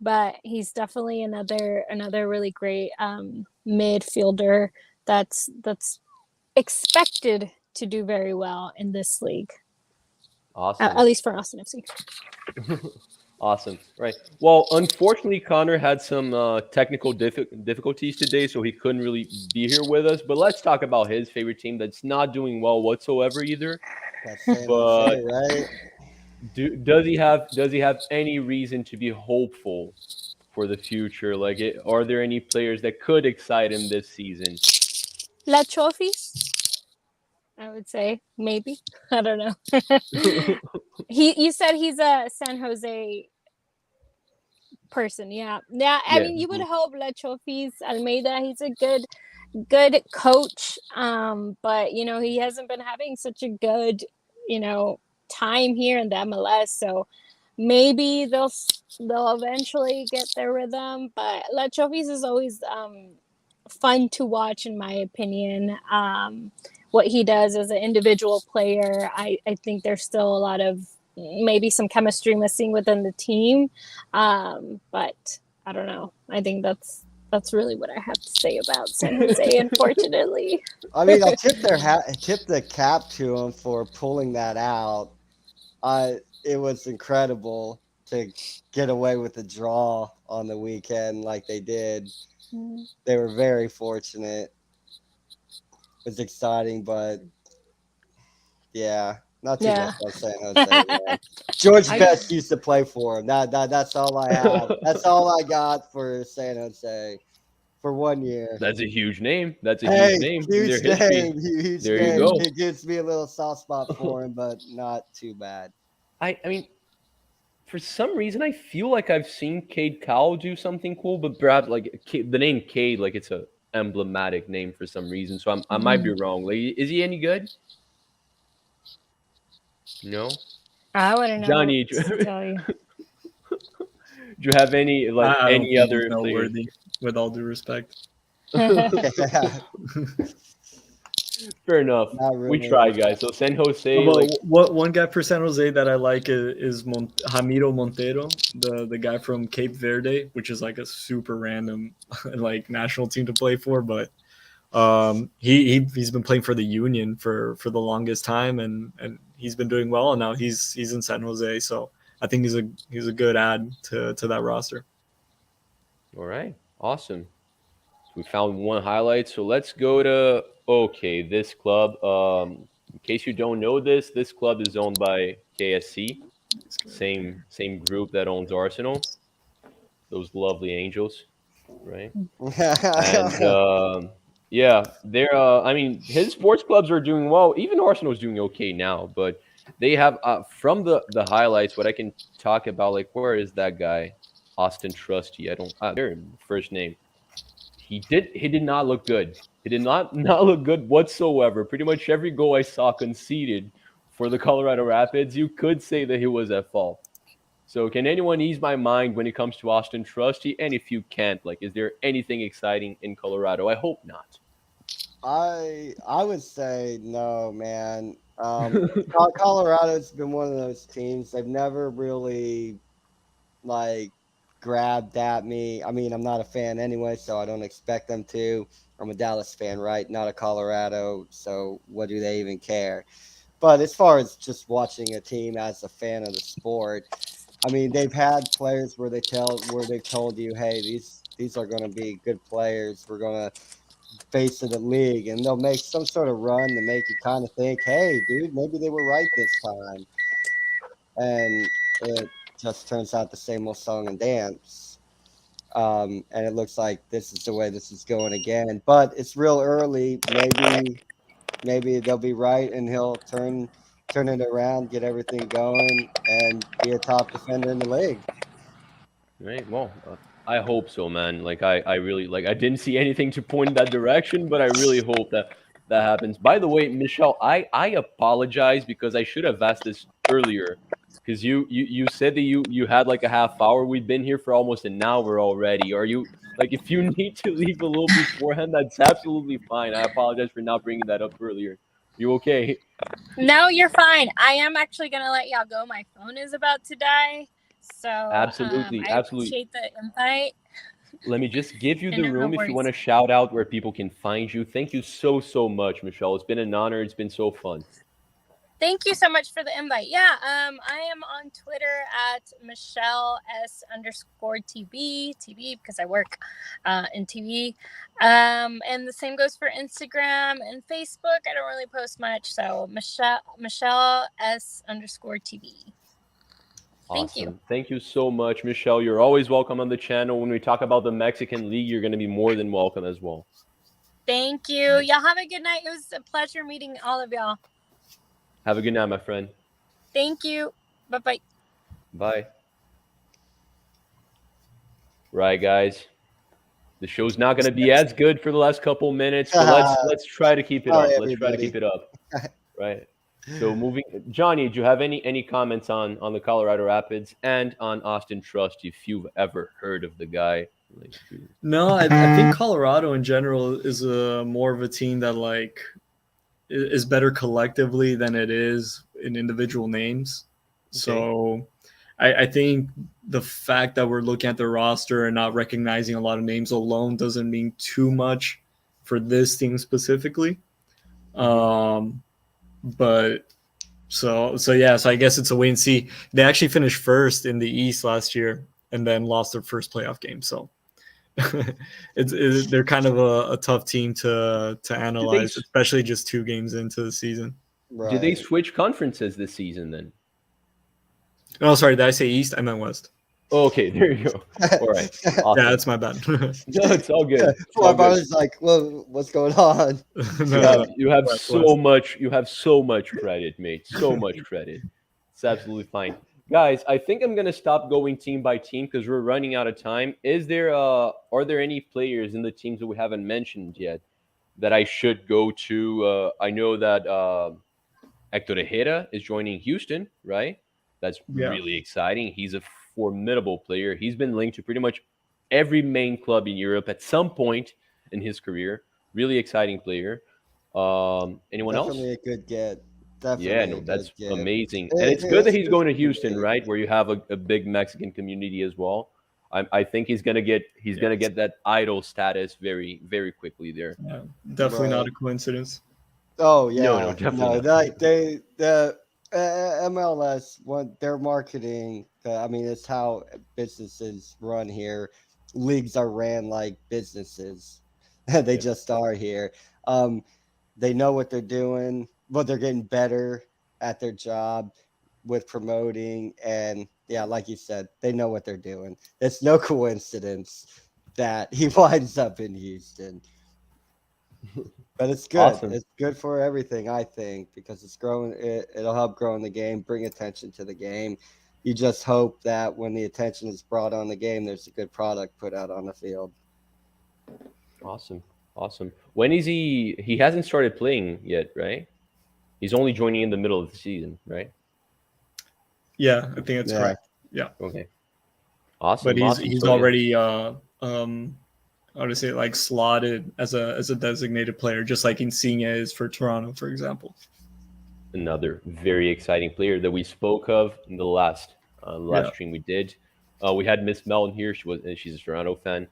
But he's definitely another really great midfielder that's expected to do very well in this league. Awesome. At least for Austin FC. Awesome. Right. Well, unfortunately, Connor had some technical difficulties today, so he couldn't really be here with us. But let's talk about his favorite team that's not doing well whatsoever either. That's San But Jose, right? does he have any reason to be hopeful for the future? Like, are there any players that could excite him this season? La Chofis, I would say maybe. I don't know. You said he's a San Jose person, yeah. I Yeah. mean, you would hope La Chofis Almeida. He's a good coach, but he hasn't been having such a good time here in the MLS, so maybe they'll eventually get their rhythm. But La Chofis is always fun to watch, in my opinion. What he does as an individual player, I think there's still a lot of maybe some chemistry missing within the team, but I don't know. I think that's really what I have to say about San Jose, unfortunately. I mean, I tip the cap to him for pulling that out. It was incredible to get away with a draw on the weekend like they did. They were very fortunate. It was exciting, but yeah, not too much on San Jose. Man. George Best used to play for him. That's all I have. That's all I got for San Jose for 1 year. That's a huge name. That's a huge name. Huge name. Huge there name. You go. It gives me a little soft spot for him, but not too bad. I mean, for some reason, I feel like I've seen Cade Cowell do something cool, but perhaps like the name Cade, like it's a emblematic name for some reason. So I might be wrong. Like, is he any good? No. I wouldn't know. Johnny, to tell you. Do you have any any other players? With all due respect. Fair enough. Really. We try, guys. So San Jose. What one guy for San Jose that I like is Ramiro Montero, the guy from Cape Verde, which is like a super random like national team to play for, but he's been playing for the Union for the longest time, and he's been doing well, and now he's in San Jose, so I think he's a good add to that roster. All right, awesome. We found one highlight, so let's go to this club. In case you don't know this club is owned by KSC, same group that owns Arsenal. Those lovely angels, right? And yeah, they're. I mean, his sports clubs are doing well. Even Arsenal's doing okay now, but They have from the highlights. What I can talk about, like, where is that guy? Austin Trusty. I don't. There, first name. He did not look good. He did not not look good whatsoever. Pretty much every goal I saw conceded for the Colorado Rapids, you could say that he was at fault. So can anyone ease my mind when it comes to Austin Trusty? And if you can't, like, is there anything exciting in Colorado? I hope not. I would say no, man. Colorado's been one of those teams. They've never really like grabbed at me. I mean, I'm not a fan anyway, so I don't expect them to. I'm a Dallas fan, right? Not a Colorado, so what do they even care? But as far as just watching a team as a fan of the sport, I mean, they've had players where they've told you, hey, these are going to be good players. We're going to face of the league, and they'll make some sort of run to make you kind of think, hey, dude, maybe they were right this time. And it just turns out the same old song and dance. And it looks like this is the way this is going again. But it's real early. Maybe they'll be right, and he'll turn it around, get everything going, and be a top defender in the league. Right. Well, I hope so, man. Like I really like. I didn't see anything to point in that direction, but I really hope that that happens. By the way, Michelle, I apologize because I should have asked this earlier. Because you said that you had like a half hour. We've been here for almost an hour already. Are you like, if you need to leave a little beforehand, that's absolutely fine. I apologize for not bringing that up earlier. You okay? No, you're fine. I am actually going to let y'all go. My phone is about to die. So Absolutely, I absolutely. appreciate the invite. Let me just give you the No room if you want worries. to shout out where people can find you. Thank you so, so much, Michelle. It's been an honor. It's been so fun. Thank you so much for the invite. Yeah, I am on Twitter at Michelle S underscore TV because I work in TV. And the same goes for Instagram and Facebook. I don't really post much, so Michelle S underscore TV. Thank you. Awesome. Thank you so much, Michelle. You're always welcome on the channel. When we talk about the Mexican League, you're going to be more than welcome as well. Thank you. Y'all have a good night. It was a pleasure meeting all of y'all. Have a good night, my friend. Thank you. Bye-bye. Bye. Right, guys. The show's not going to be as good for the last couple minutes, but let's try to keep it Sorry, up. Let's try to keep it up. Right. So moving, Johnny, do you have any comments on the Colorado Rapids and on Austin Trust, if you've ever heard of the guy? Like, No, I think Colorado in general is a more of a team that like is better collectively than it is in individual names. Okay. So I think the fact that we're looking at the roster and not recognizing a lot of names alone doesn't mean too much for this team specifically. But so yeah, so I guess it's a wait and see. They actually finished first in the East last year and then lost their first playoff game. So they're kind of a tough team to analyze, especially just 2 games into the season. Right. Did they switch conferences this season then? Oh, sorry, did I say East? I meant West. Okay, there you go. All right. Awesome. Yeah, that's my bad. No, it's all good. It's Well, all good. I was like, well, what's going on? You have so much credit, mate. So much credit. It's absolutely fine. Guys, I think I'm gonna stop going team by team because we're running out of time. Are there any players in the teams that we haven't mentioned yet that I should go to? I know that Hector Tejeda is joining Houston, right? That's really exciting. He's a formidable player. He's been linked to pretty much every main club in Europe at some point in his career. Really exciting player. Anyone Definitely else? a good get. Definitely Yeah, a no, good that's get. amazing. And it's good that he's going to Houston, Houston. right? Where you have a big Mexican community as well. I think he's gonna get that idol status very, very quickly there. Yeah, definitely not a coincidence. Oh yeah, No, definitely not. The MLS, their marketing. I mean, it's how businesses run here. Leagues are ran like businesses. They just are here. They know what they're doing, but they're getting better at their job with promoting. And yeah, like you said, they know what they're doing. It's no coincidence that he winds up in Houston. But it's good. Awesome. It's good for everything, I think, because it's growing. It'll help grow in the game, bring attention to the game. You just hope that when the attention is brought on the game, there's a good product put out on the field. Awesome. Awesome. When is he? He hasn't started playing yet, right? He's only joining in the middle of the season, right? Yeah, I think that's Yeah. correct. Yeah, Okay. but Awesome. he's Awesome. he's So yeah, already how to say it, like slotted as a designated player, just like Insigne is for Toronto, for example. another very exciting player that we spoke of in the last Yeah. stream we did. We had Miss Melon here. She's a Toronto fan.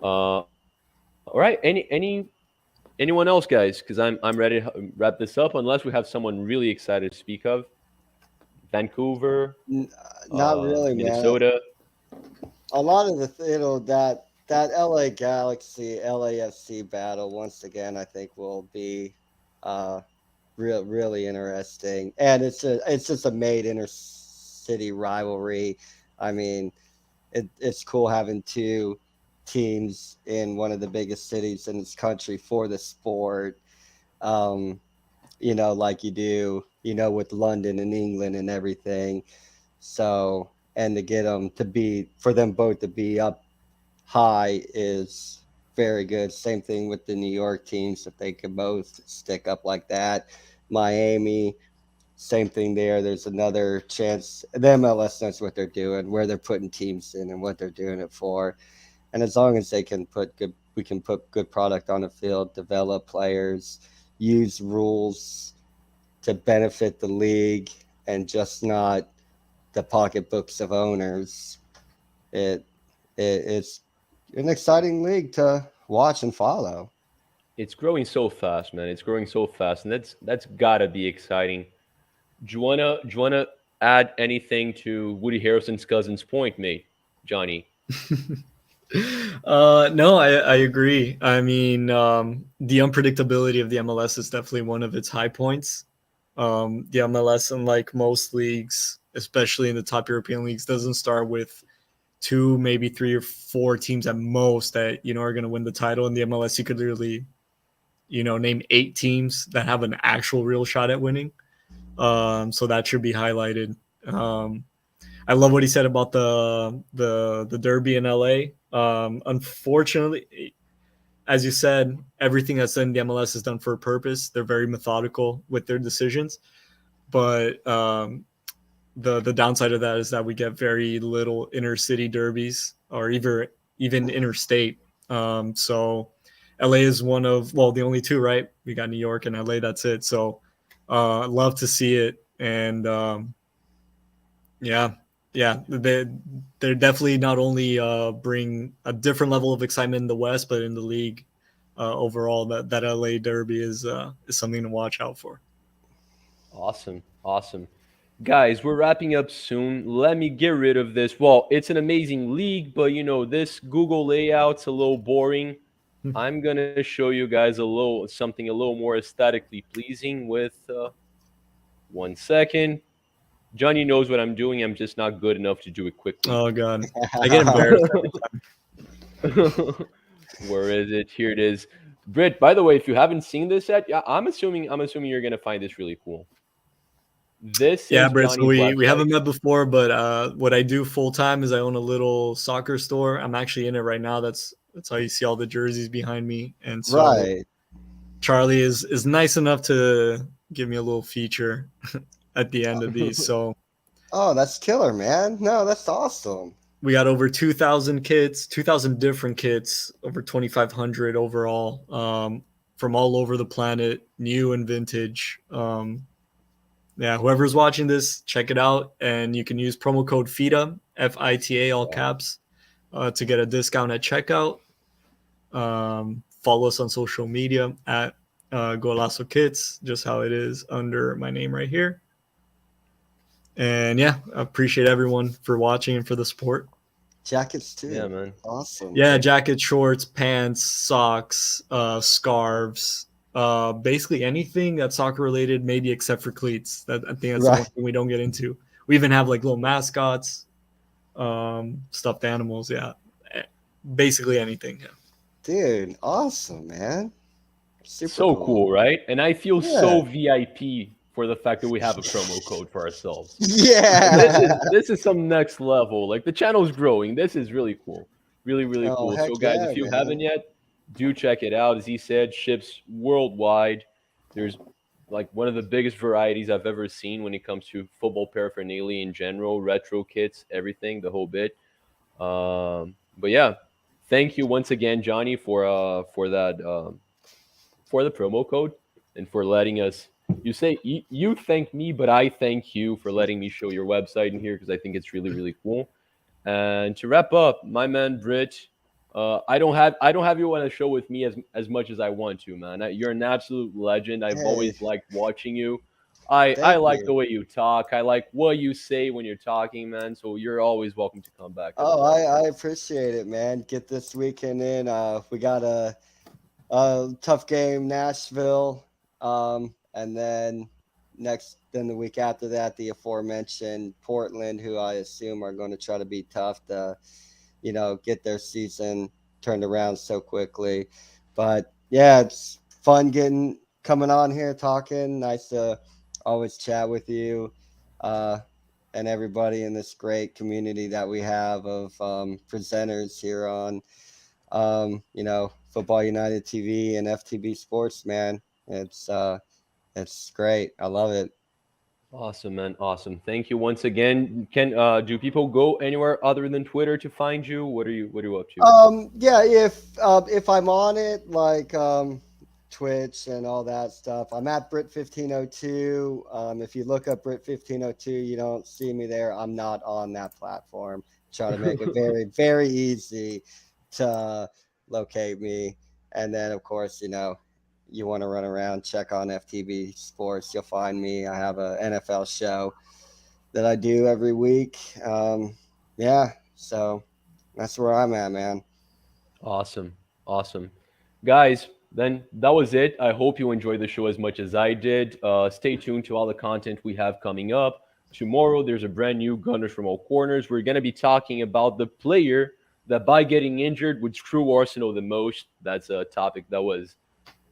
All right. Anyone else, guys? Because I'm ready to wrap this up. Unless we have someone really excited to speak of. Vancouver, Not really, man. Minnesota. A lot of that LA Galaxy LAFC battle once again, I think will be really interesting, and it's just a made inner city rivalry. I mean, it's cool having two teams in one of the biggest cities in this country for the sport. Like you do, with London and England and everything. So, and to get them to be, for them both to be up high is very good. Same thing with the New York teams, if they could both stick up like that. Miami, same thing there. There's another chance. The MLS knows what they're doing, where they're putting teams in, and what they're doing it for. And as long as we can put good product on the field, develop players, use rules to benefit the league, and just not the pocketbooks of owners. It's an exciting league to watch and follow. It's growing so fast, man. It's growing so fast, and that's gotta be exciting. Do you wanna add anything to Woody Harrelson's cousin's point, mate, Johnny? No, I agree. I mean, the unpredictability of the MLS is definitely one of its high points. The MLS, unlike most leagues, especially in the top European leagues, doesn't start with two, maybe three or four teams at most that are going to win the title. In the MLS, you could literally, name 8 teams that have an actual real shot at winning. So that should be highlighted. I love what he said about the derby in LA. Unfortunately, as you said, everything that's in the MLS is done for a purpose. They're very methodical with their decisions, but the downside of that is that we get very little inner city derbies or even interstate. So LA is one of, well, the only two, right? We got New York and LA. That's it. So love to see it, and yeah, they're definitely not only bring a different level of excitement in the West, but in the league overall. That LA Derby is something to watch out for. Awesome, awesome, guys. We're wrapping up soon. Let me get rid of this. Well, it's an amazing league, but this Google layout's a little boring. I'm gonna show you guys something a little more aesthetically pleasing with 1 second. Johnny knows what I'm doing. I'm just not good enough to do it quickly. Oh god, I get embarrassed. Where is it? Here it is. Britt, by the way, if you haven't seen this yet, yeah, I'm assuming you're gonna find this really cool. This Yeah, is Britt. So Johnny's we haven't website. met before, but what I do full time is I own a little soccer store. I'm actually in it right now. That's how you see all the jerseys behind me. And so Right. Charlie is nice enough to give me a little feature at the end of these. So Oh, that's killer, man. No, that's awesome. we got over 2,000 kits, 2,000 different kits, over 2,500 overall, from all over the planet, new and vintage. Yeah, whoever's watching this, check it out, and you can use promo code FITA, F-I-T-A, all caps, to get a discount at checkout. Follow us on social media at Golazo Kits, just how it is under my name right here. And yeah, I appreciate everyone for watching and for the support. Jackets too. Yeah, man. Awesome. Yeah, jackets, shorts, pants, socks, scarves, basically anything that's soccer related, maybe except for cleats. I think that's the one thing we don't get into. We even have like little mascots, stuffed animals. Yeah, basically anything. Yeah. Dude, awesome, man. Super So cool. cool, right? And I feel Yeah. so VIP for the fact that we have a promo code for ourselves. This Yeah. is this is some next level. Like the channel's growing. This is really cool. Really, really Oh, cool. heck So guys, yeah, if you man. haven't yet, do check it out. As he said, ships worldwide. There's like one of the biggest varieties I've ever seen when it comes to football paraphernalia in general, retro kits, everything, the whole bit. But yeah, thank you once again, Johnny, for that for the promo code and for letting us. You say you thank me, but I thank you for letting me show your website in here because I think it's really really cool. And to wrap up, my man Britt, I don't have you on a show with me as much as I want to, man. You're an absolute legend. I've Hey, always liked watching you. I thank like you. the way you talk. I like what you say when you're talking, man. So you're always welcome to come back as Oh, well. I appreciate it, man. Get this weekend in. We got a tough game, Nashville, and then the week after that, the aforementioned Portland, who I assume are going to try to be tough to, get their season turned around so quickly. But yeah, it's fun getting coming on here talking. Nice to always chat with you. And everybody in this great community that we have of presenters here on Football United TV and FTB Sports, man. It's great. I love it. Awesome, man. Awesome. Thank you once again. Can do people go anywhere other than Twitter to find you? What are you up to? Yeah, if I'm on it, like Twitch and all that stuff, I'm at Brit1502. If you look up Brit1502, you don't see me there. I'm not on that platform. Try to make it very, very easy to locate me. And then, of course, you want to run around, check on FTB Sports, you'll find me. I have a NFL show that I do every week. Yeah, so that's where I'm at, man. Awesome. Awesome. Guys, then that was it. I hope you enjoyed the show as much as I did. Stay tuned to all the content we have coming up. Tomorrow, there's a brand new Gunners from All Corners. We're going to be talking about the player that, by getting injured, would screw Arsenal the most. That's a topic that was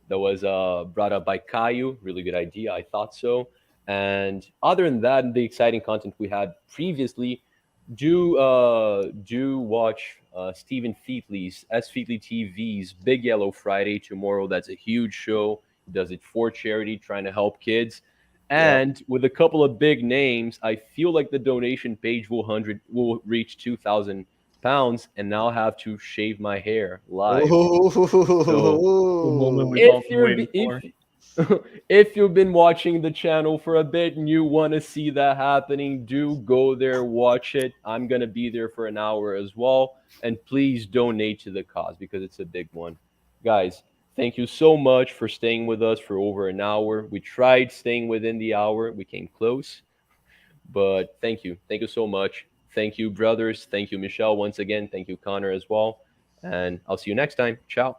brought up by Caillou. Really good idea. I thought so. And other than that, the exciting content we had previously, do watch Stephen Featley's Featley TV's Big Yellow Friday tomorrow. That's a huge show. He does it for charity, trying to help kids. Yep. And with a couple of big names, I feel like the donation page will reach £2,000, and now have to shave my hair live. So The moment Ooh. we've all if been you're waiting for. if you've been watching the channel for a bit and you want to see that happening, do go there, watch it. I'm gonna be there for an hour as well, and please donate to the cause because it's a big one, guys. Thank you so much for staying with us for over an hour. We tried staying within the hour, we came close, but thank you so much. Thank you, brothers. Thank you, Michelle, once again. Thank you, Connor, as well. And I'll see you next time. Ciao.